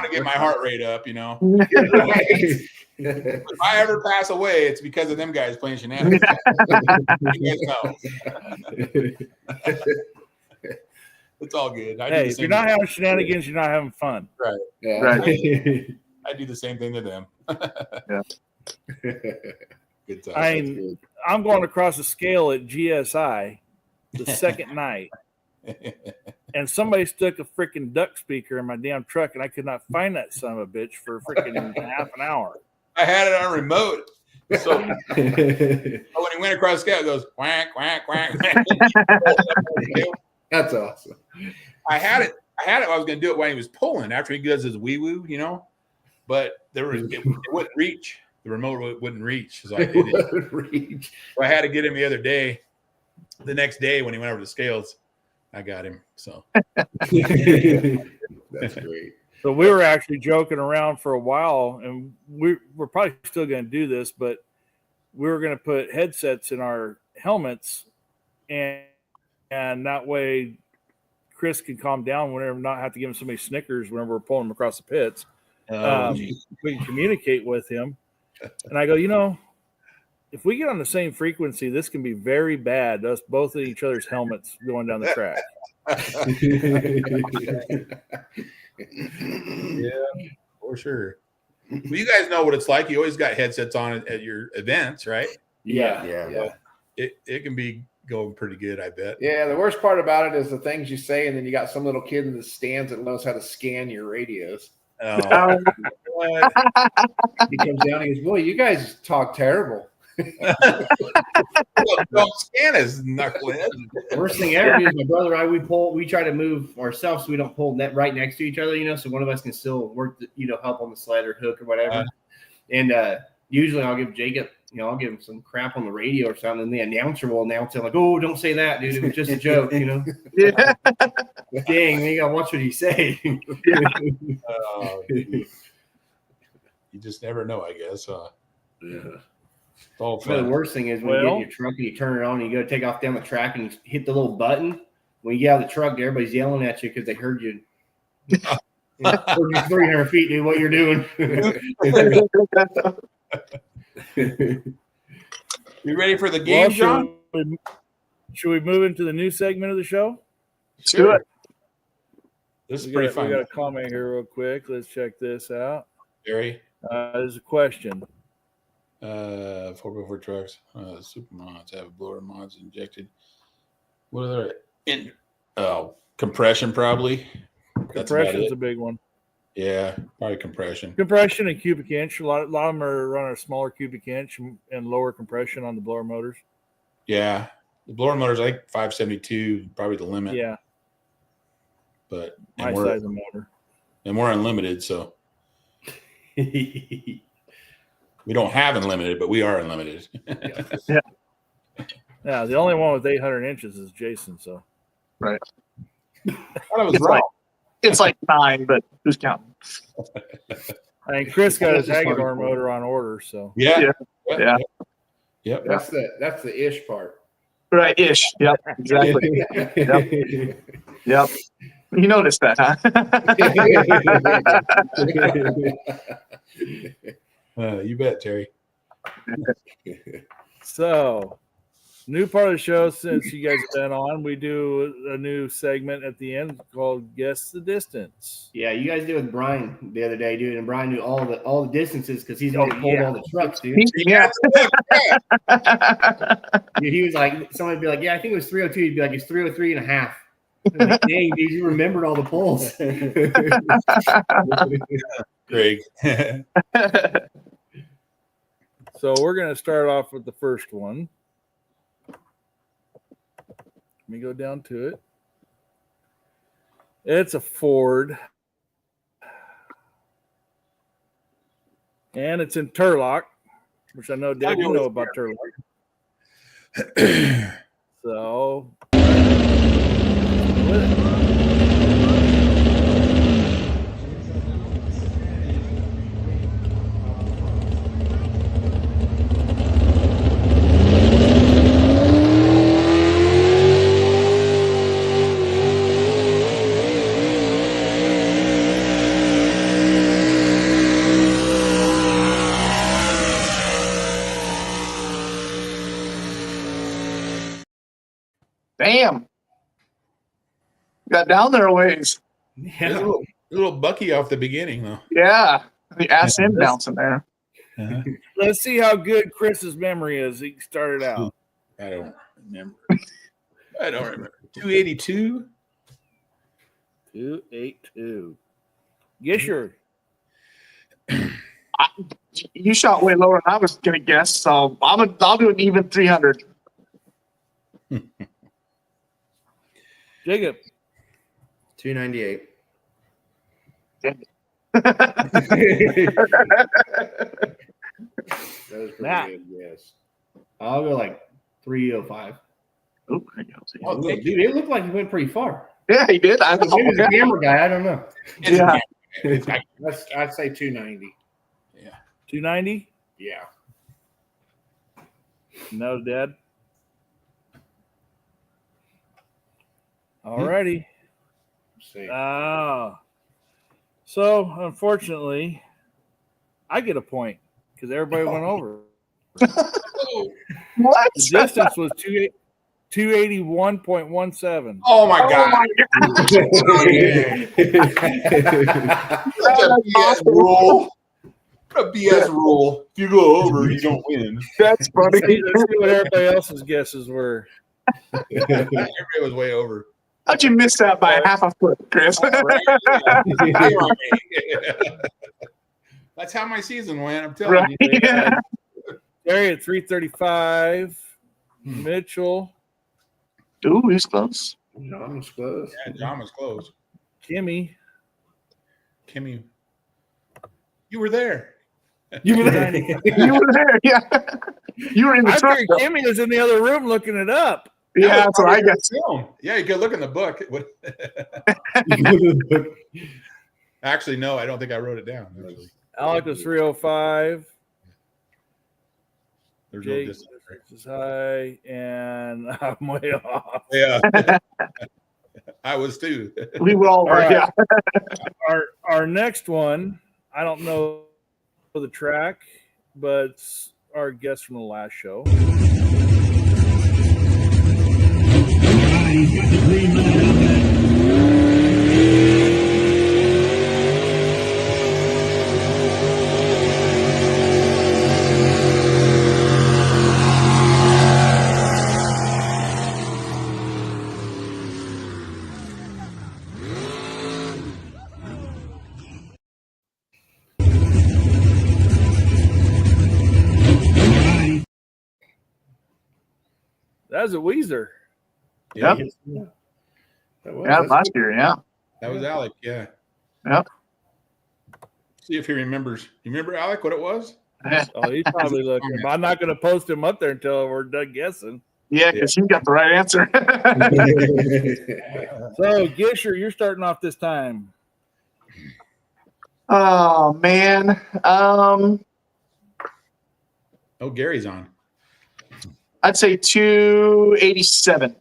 to get my heart rate up, If I ever pass away, it's because of them guys playing shenanigans. You guys know. It's all good. Hey, if you're not having shenanigans, you're not having fun. Right. Yeah. Right. I do the same thing to them. Yeah. Good time. I'm going across the scale at GSI the second night, and somebody stuck a freaking duck speaker in my damn truck, and I could not find that son of a bitch for freaking half an hour. I had it on remote. So when he went across the scale, it goes whack, whack, whack. That's awesome. I had it. I was going to do it while he was pulling after he does his wee woo, but it wouldn't reach. The remote wouldn't reach. So I did it. So I had to get him the next day when he went over the scales. I got him. So that's great. So we were actually joking around for a while, and we're probably still going to do this, but we were going to put headsets in our helmets, and that way Chris can calm down whenever, not have to give him so many Snickers whenever we're pulling him across the pits. We can communicate with him. And I go, if we get on the same frequency, this can be very bad. Us both in each other's helmets going down the track. Yeah, for sure. Well, you guys know what it's like. You always got headsets on at your events, right? Yeah. It can be going pretty good, I bet. Yeah, the worst part about it is the things you say, and then you got some little kid in the stands that knows how to scan your radios. Oh, what? He comes down and he goes, "Boy, you guys talk terrible." Don't scan us, knucklehead. Worst thing ever is my brother and I, we try to move ourselves so we don't pull net right next to each other, so one of us can still work, help on the sled or hook or whatever. And usually I'll give Jacob, I'll give him some crap on the radio or something, and the announcer will announce it like, "Oh, don't say that, dude. It was just a joke, Yeah. Dang, you gotta watch what he say. You just never know, I guess. Yeah. It's all The fun. worst thing is when you get in your truck and you turn it on and you go to take off down the track and you hit the little button. When you get out of the truck, everybody's yelling at you because they heard you. Heard you 300 feet, dude, what you're doing. You ready for the game, John? Should we move into the new segment of the show? Let's do it. This is pretty fun. We got a comment here real quick. Let's check this out. Jerry, There's a question. 4x4 trucks, super mods have blower mods injected. What are they? Compression, probably. Compression's a big one. Yeah, probably compression. Compression and cubic inch. A lot of them are running a smaller cubic inch and lower compression on the blower motors. Yeah, the blower motors like 572, probably the limit. Yeah, but my size of motor. And we're unlimited, so we don't have unlimited, but we are unlimited. Yeah. The only one with 800 inches is Jason. So right. I thought I was wrong. It's like 9, but who's counting? I mean, Chris got his Hagedorn motor on order. So Yeah. Yep. That's the ish part. Right, ish. Yep, exactly. Yep. You noticed that, huh? You bet, Terry. So, new part of the show since you guys have been on, we do a new segment at the end called Guess the Distance. Yeah, you guys did it with Brian the other day, dude, and Brian knew all the distances because he's already pulled all the trucks, dude. Yeah. Dude, he was like, somebody would be like, "Yeah, I think it was 302." He'd be like, "It's 303 and a half." I'm like, dang, dude, you remembered all the polls. Greg. So we're going to start off with the first one. Let me go down to it. It's a Ford. And it's in Turlock, which I know, Dad, you know about Turlock. So, with it. Damn. Got down there a ways. There's a little Bucky off the beginning, though. Yeah. The ass in bouncing there. Let's see how good Chris's memory is. He started out. I don't remember. 282? 282. Yes, sure. You shot way lower than I was going to guess, so I'll do an even 300. Jacob. 298. That was pretty Nah. good, yes. I'll go like 305. Oh, there you go. Oh, Dude, it looked like he went pretty far. Yeah, he did. I know. Maybe the camera guy, I don't know. Yeah. I'd say 290. 290? Yeah. No, Dad. All righty. See. So, unfortunately, I get a point because everybody went over. What? The distance was 281.17. Oh, my God. my That's a BS rule. A BS rule. If you go over, you don't win. That's funny. Let's see what everybody else's guesses were. Everybody was way over. How'd you miss that by half a foot, Chris? That's how my season went. I'm telling you. Yeah. Gary at 335. Mitchell. Ooh, he's close. John was close. Yeah, John was close. Kimmy. You were there. You were there. You were there, yeah. You were in the I truck. figured Kimmy was in the other room looking it up. Yeah, that's what I guess. Film. Yeah, you could look in the book. Actually, no, I don't think I wrote it down. Actually. Alec was 305. There's no Jake distance. is high, and I'm way off. Yeah. I was too. We were all right, yeah. Our next one, I don't know the track, but it's our guest from the last show. That was a Weezer. Yep. Yeah, last year, yeah. That was Alec, yeah. Yep. See if he remembers. You remember, Alec, what it was? Oh, he's probably looking. But I'm not going to post him up there until we're done guessing. Yeah, because you got the right answer. So, Gisher, you're starting off this time. Oh, man. Oh, Gary's on. I'd say 287.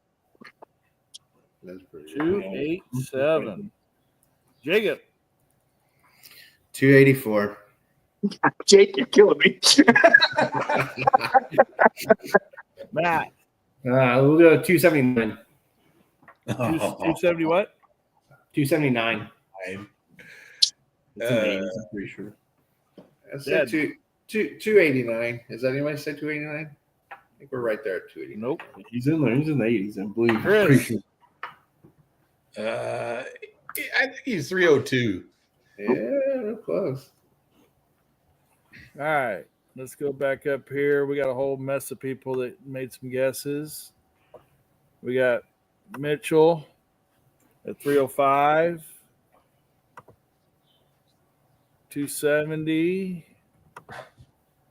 That's pretty 287. Jacob. 284. Jake, you're killing me. Matt. We'll go 279. 270 what? 279. It's in the 80s, I'm pretty sure. I said 289. Is that anybody say 289? I think we're right there at 289. Nope. He's in there. He's in the 80s, I believe. Chris. Pretty sure. I think he's 302. Yeah, real close. All right. Let's go back up here. We got a whole mess of people that made some guesses. We got Mitchell at 305. 270.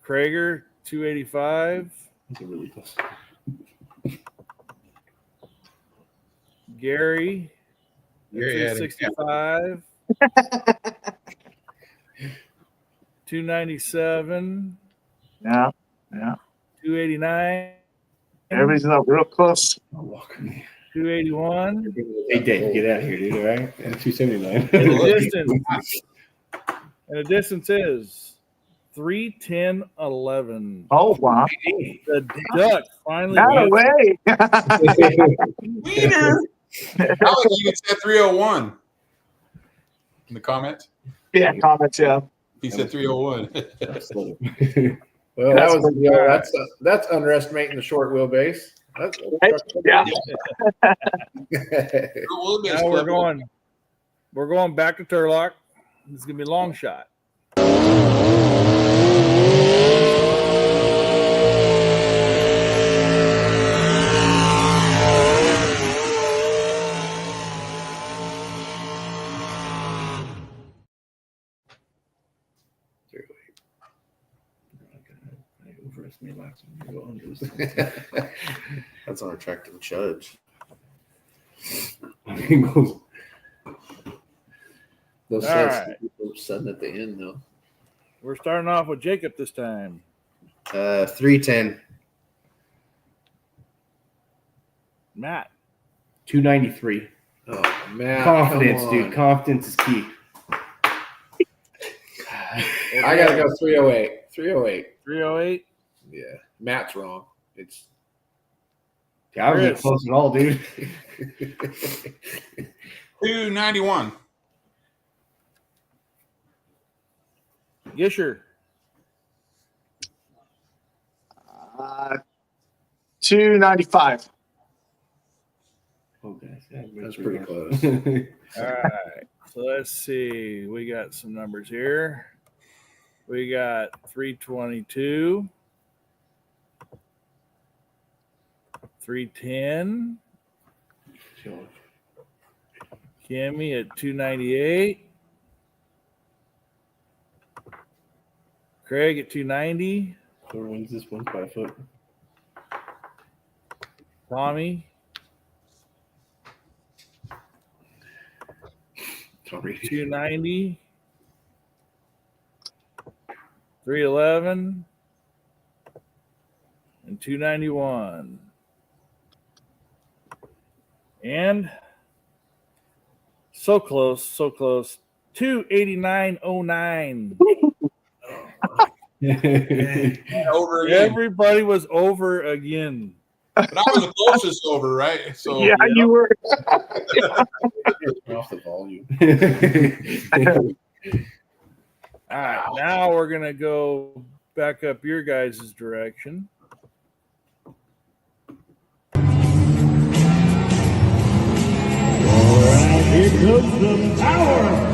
Krager, 285. These are really close. Gary, Gary had him. 265. 297. Yeah. 289. Everybody's up real close. Oh, Walker. 281. Hey, Dave, get out of here, dude. All right? And 279. And the distance is 3:10:11. Oh, wow. The Ducks finally Not went. away. Wiener! Alec even said 301 in the comments. Yeah, comments, yeah. He said 301. Well, that's underestimating the short wheelbase. That's Yeah. Now we're going back to Turlock. It's gonna be a long shot. That's unattractive judge. Those All right. people sudden at the end, though. We're starting off with Jacob this time. 310. Matt. 293. Oh, man. Confidence, dude. Confidence is key. I got to go 308. 308. 308. Yeah. Matt's wrong. It's Yeah, I wasn't close at all, dude. 291. Gisher. 295. That's pretty close. All right. So let's see. We got some numbers here. We got 322, 310, Kimmy at 298, Craig at 290, Whoever wins this wins by a foot. Tommy 290, 311, and 291. And so close, 289.09. Over again. Everybody was over again. But I was the closest over, right? So Yeah, you were. Off the volume. All right, now we're going to go back up your guys' direction. Here comes the power.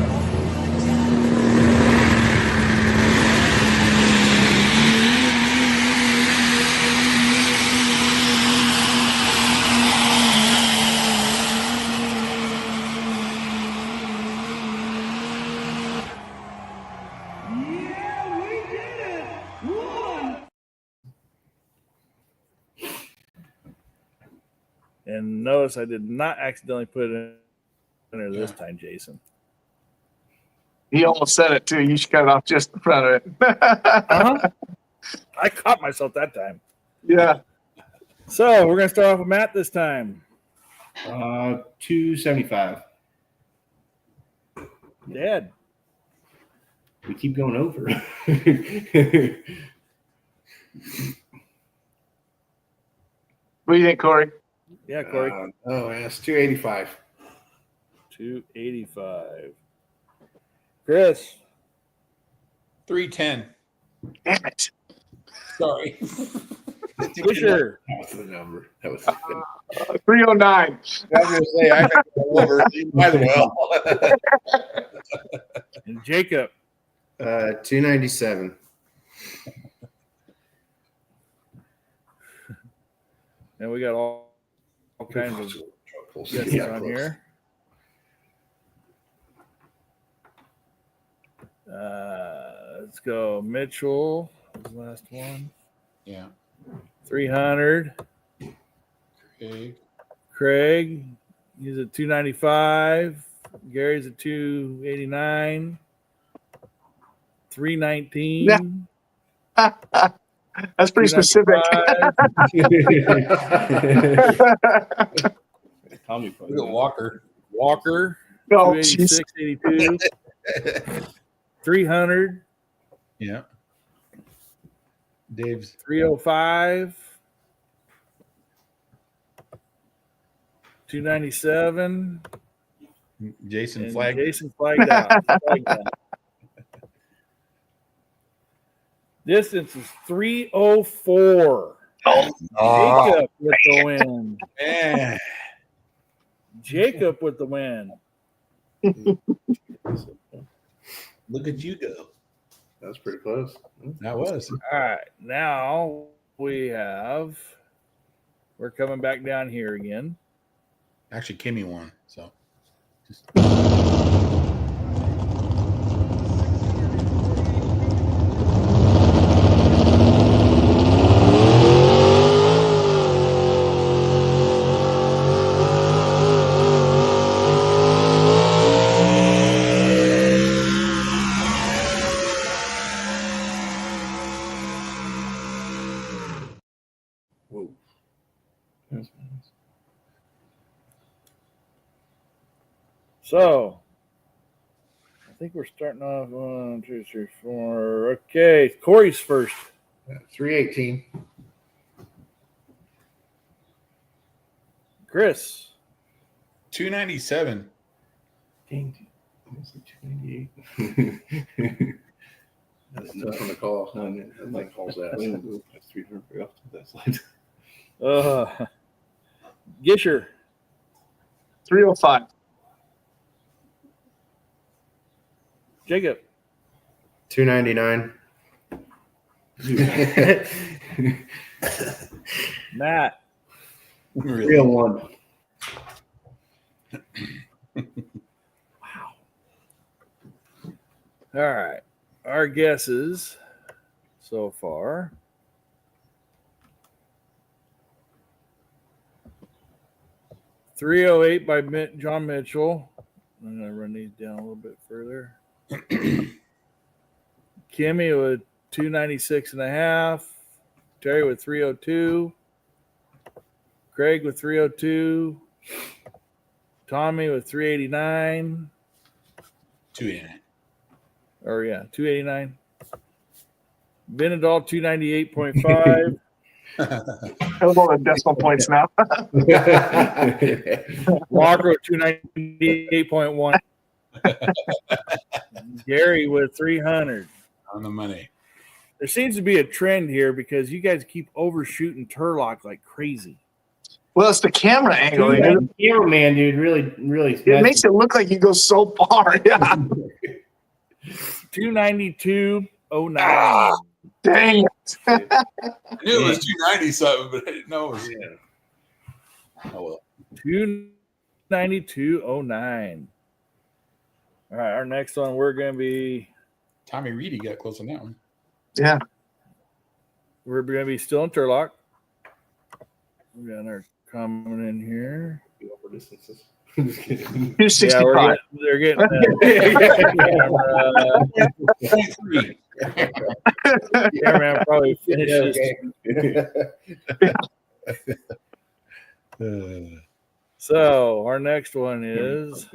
Yeah, we did it. One. And notice I did not accidentally put it in there this time, Jason. He almost said it too. You should cut it off just in front of it. Uh-huh. I caught myself that time. Yeah. So we're going to start off with Matt this time. 275. Dad. We keep going over. What do you think, Corey? Yeah, Corey. It's 285. 285. Chris. 310. Damn it. Sorry. Fisher. That was the number. That was 309. I was going to say, I got to go over. You might as well. And Jacob. 297. And we got all kinds of guesses on here. Let's go. Mitchell was the last one. Yeah. 300. Craig, he's at 295. Gary's at 289. 319. That's pretty specific. Tommy We got Walker. Walker, No, 286, 82. 300. Yeah. Dave's 305. 297. Jason And Flag. Jason flagged out. Distance is 304. Jacob with the win. Man. Jacob with the win. Look at you go. That was pretty close. That was. All right. Now we're coming back down here again. Actually, Kimmy won. So just Whoa. So I think we're starting off 1, 2, 3, 4. Okay. Corey's first. 318. Chris. 297. Dang, almost like 298. That's tough on the call. No, That thing calls that. That's 300 right off to that slide. Gisher. 305. Jacob. 299. Matt. 301. All right. Our guesses so far. $308 by John Mitchell. I'm going to run these down a little bit further. Kimmy with 296.5. Terry with 302. Craig with 302. Tommy with 389. 289. Or yeah, 289. Benadol 298.5. How about the decimal points now? Walker with 298.1. Gary with 300. On the money. There seems to be a trend here because you guys keep overshooting Turlock like crazy. Well, it's the camera angle. Dude, that cameraman, dude, really. It makes it look like you go so far. Yeah. 292.09. Dang it. I knew it was 290 something, but I didn't know it was. Oh well. 292.09. All right, our next one we're gonna be. Tommy Reedy got close on that one. Yeah. We're gonna be still in Turlock. We got our coming in here. distances. Yeah, 265. they're getting. Cameraman probably finished this. So our next one is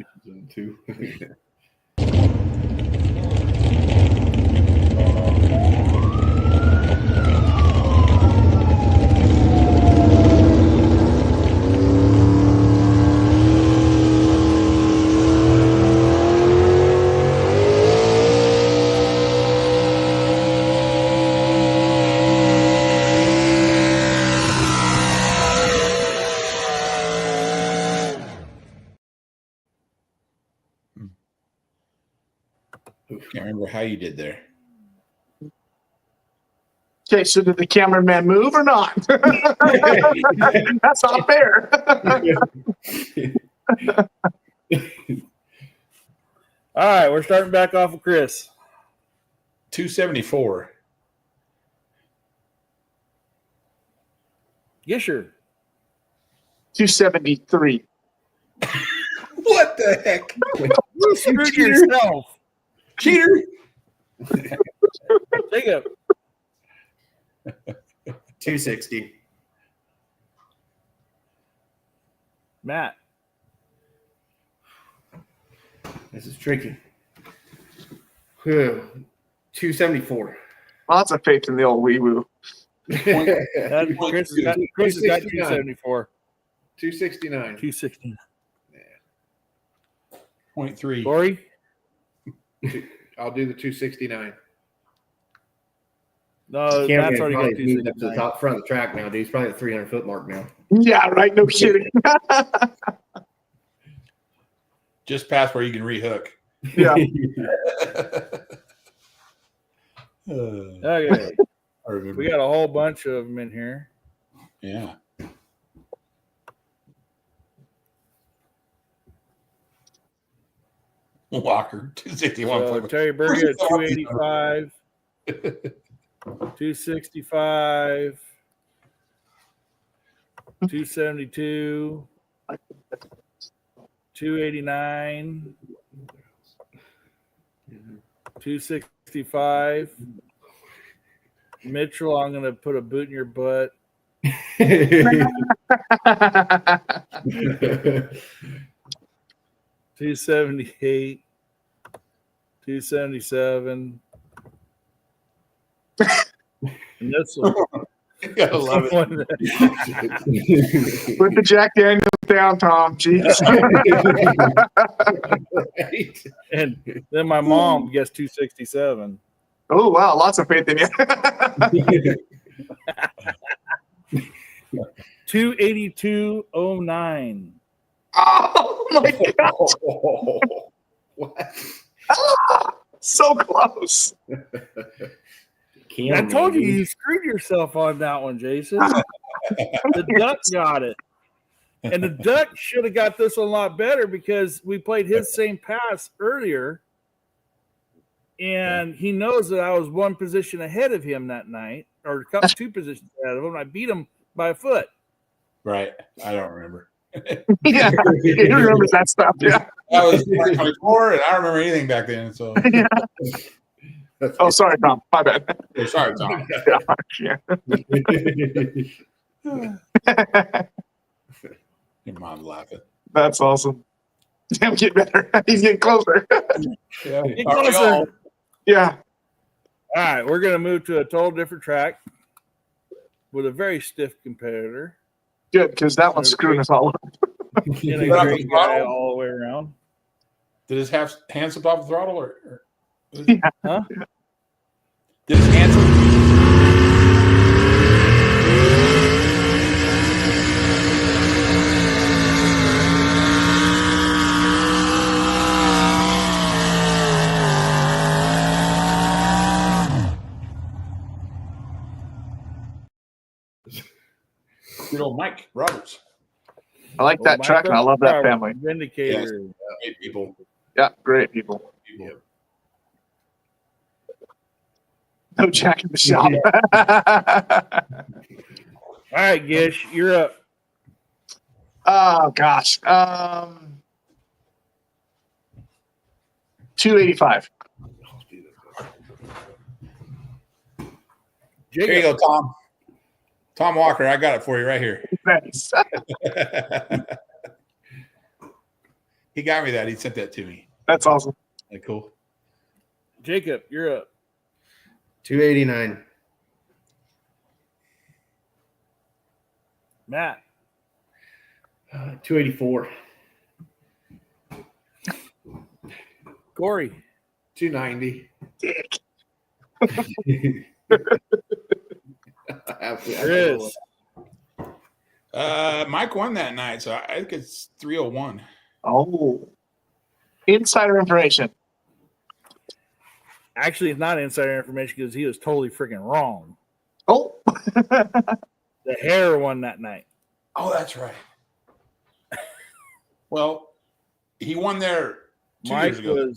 Can't remember how you did there. Okay, so did the cameraman move or not? That's not fair. all right. We're starting back off with Chris. 274. Gisher. 273. What the heck? You screwed yourself. Cheater. Jacob. 260. Matt. This is tricky. 274. Lots of faith in the old wee woo. Chris has got 274. 269. 269. 0.3. Corey. I'll do the 269. No, Matt's already got moved up to the 269. top front of the track now, dude. He's probably at the 300-foot mark now. Yeah, right. No kidding. Just past where you can rehook. Yeah. Okay. I remember. We got a whole bunch of them in here. Yeah. Walker, 261. So Terry Berger at 285. 265. 272. 289. 265. Mitchell, I'm going to put a boot in your butt. 278. 277. And this one. You gotta love it. Put the Jack Daniels down, Tom. Jeez. And then my mom guessed 267. Oh, wow. Lots of faith in you. 282.09. Oh my God. What? So close. I told you screwed yourself on that one, Jason. The duck got it. And the duck should have got this one a lot better because we played his same pass earlier. And he knows that I was one position ahead of him that night, or two positions ahead of him. I beat him by a foot. Right. I don't remember. Yeah, he remembers that stuff. Yeah. That was 2024, and I don't remember anything back then. So, Yeah. Oh, sorry, Tom. My bad. oh, sorry, Tom. Yeah. Your mom's laughing. That's awesome. Damn, get better. He's getting closer. Yeah. Get closer. Yeah. All right, we're going to move to a total different track with a very stiff competitor. Good, because that one's screwing us all up. And a great guy all the way around. Did his hands slip off the throttle, or Yeah. Huh? did his hands? Good old Mike Roberts. I like that track, and I love that family. Vindicator. Yes. Great people. Yeah, great people. People. No Jack in the shop. All right, Gish, you're up. Oh gosh. 285. Here you go, Tom. Tom Walker, I got it for you right here. Nice. He got me that. He sent that to me. That's awesome. Isn't that cool? Jacob, you're up. 289. Matt. 284. Corey. 290. Dick. Chris. Mike won that night, so I think it's 301. Oh. Insider information. Actually, it's not insider information because he was totally freaking wrong. Oh. The hair won that night. Oh, that's right. Well, he won there 2 years ago.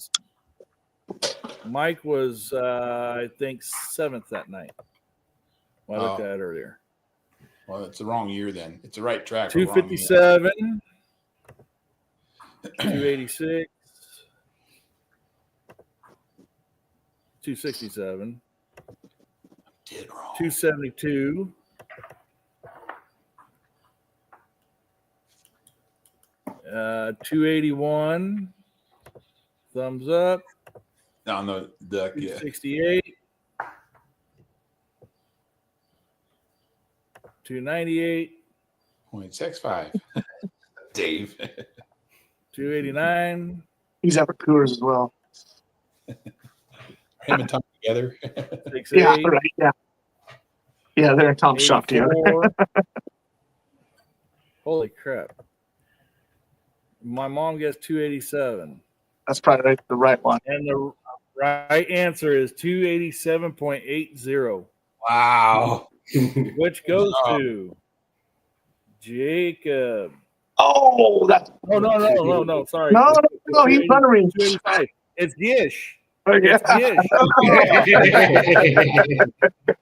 Mike was I think 7th that night. Well, I looked at it earlier. Well, it's the wrong year then. It's the right track. 257, 286, 267, Did wrong. 272, 281, thumbs up. On the duck, yeah. 268, 298, 0.65. Dave. 289. He's at Coors as well. Him and Tom together. 68, Yeah, right. Yeah. Yeah, they're in Tom's shop together. 84. Holy crap. My mom gets 287. That's probably the right one. And the right answer is 287.80, Wow. which goes to Jacob. Oh, that's No. Sorry. no, he's thundering. 285. It's Gish. Okay. It's Gish.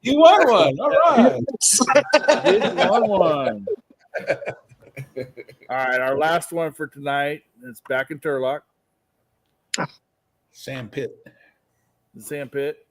You won one. All right. Gish won one. All right, our last one for tonight. It's back in Turlock, Sam Pitt. the Sand Pit.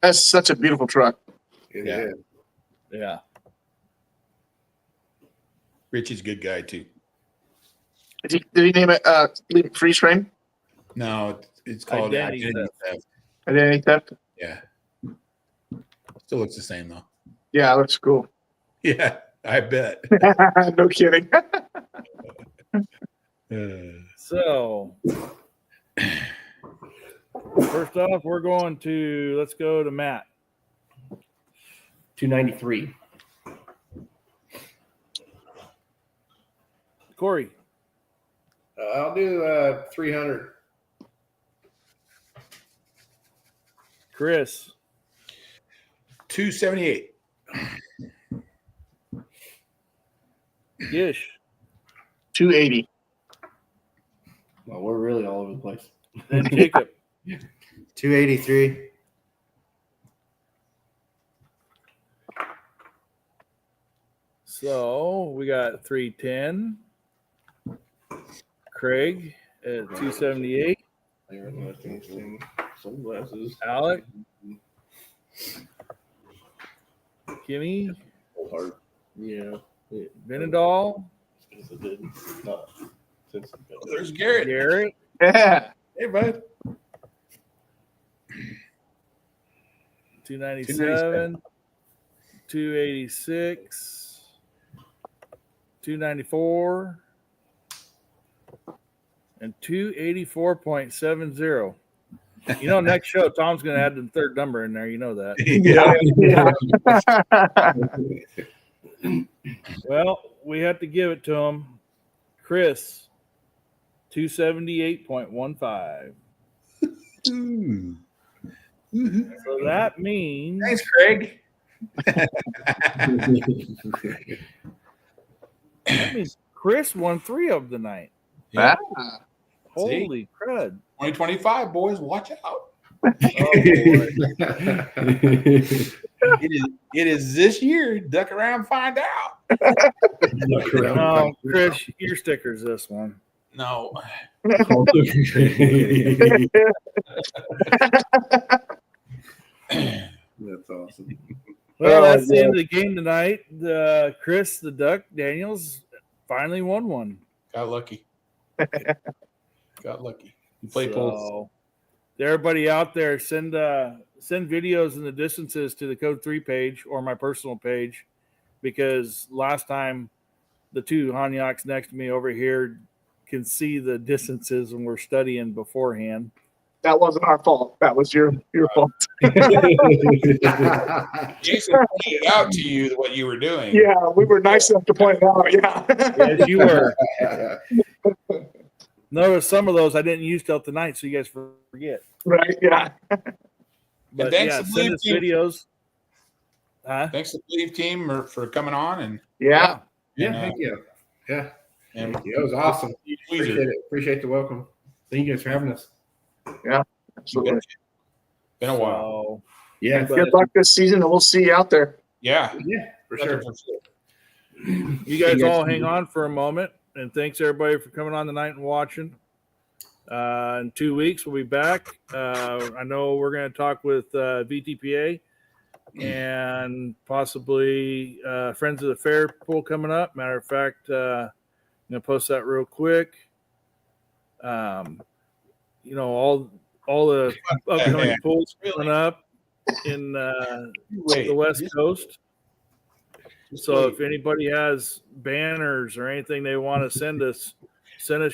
That's such a beautiful truck. It Yeah. is. Yeah. Richie's a good guy, too. Did he name it freeze frame? No, it's called Identity Identity Theft. Theft. Identity theft? Yeah. Still looks the same though. Yeah, that's cool. Yeah, I bet. No kidding. So, first off, let's go to Matt. 293. Corey. I'll do 300. Chris. 278. Gish. 280. Well, we're really all over the place. And Jacob. 283. So we got 310. Craig at 278. Sunglasses. Alec. Kimmy. Hard. Yeah. Benadal. There's Garrett. Garrett. Yeah. Hey, bud. 297. 286. 294. And 284.70. You know, next show, Tom's going to add the third number in there. You know that. Yeah. Well, we have to give it to him. Chris, 278.15. So that means Thanks, Craig. that means Chris won 3 of the night. Yeah. Holy crud. 2025, boys, watch out. Oh, boy. It is this year. Duck around and find out. No, Chris, your sticker's this one. No. That's awesome. Well, that's the end of the game tonight. Chris, the Duck Daniels, finally won one. Got lucky. Got lucky. You play polls. To everybody out there, send videos and the distances to the Code 3 page or my personal page, because last time the two Hanyaks next to me over here can see the distances when we're studying beforehand. That wasn't our fault. That was your fault. Jason pointed out to you what you were doing. Yeah, we were nice enough to point it out. Yeah. Yes, you were. Notice some of those I didn't use till tonight, so you guys forget. Right. Yeah. But thanks yeah, to send us Believe Team. videos. Thanks to the Believe team for coming on and Yeah. Thank you. Yeah, and thank you. That was awesome. Appreciate it. Appreciate the welcome. Thank you guys for having us. Absolutely. been a while. So, Yeah. but Good luck this season, and we'll see you out there. Yeah, For sure. you guys all hang on for a moment, and thanks everybody for coming on tonight and watching. In 2 weeks, we'll be back. I know we're going to talk with VTPA and possibly Friends of the Fair pool coming up. Matter of fact, I'm going to post that real quick. You know, all the upcoming pools coming up in the West Coast. So if anybody has banners or anything they want to send us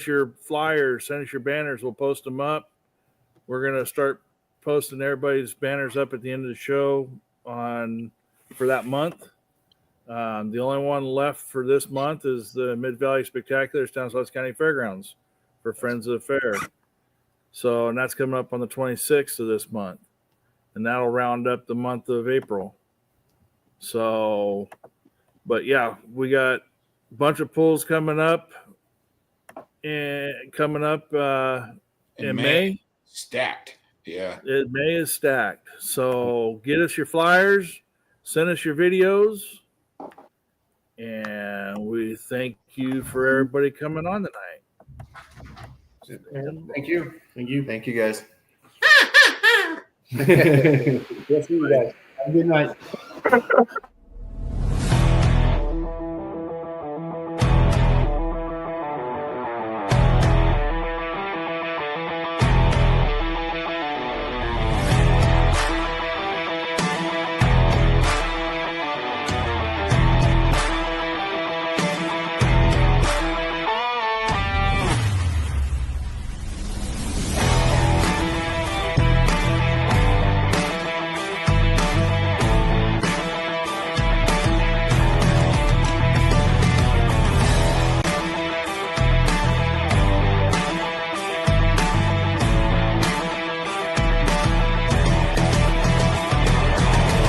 your flyers, send us your banners. We'll post them up. We're going to start posting everybody's banners up at the end of the show for that month. The only one left for this month is the Mid-Valley Spectacular, Stanislaus County Fairgrounds for Friends of the Fair. So, and that's coming up on the 26th of this month. And that'll round up the month of April. So, but yeah, we got a bunch of pools coming up in May. Stacked. Yeah. May is stacked. So get us your flyers, send us your videos, and we thank you for everybody coming on tonight. Thank you. Thank you. Thank you, guys. Yes, you guys. Have a good night.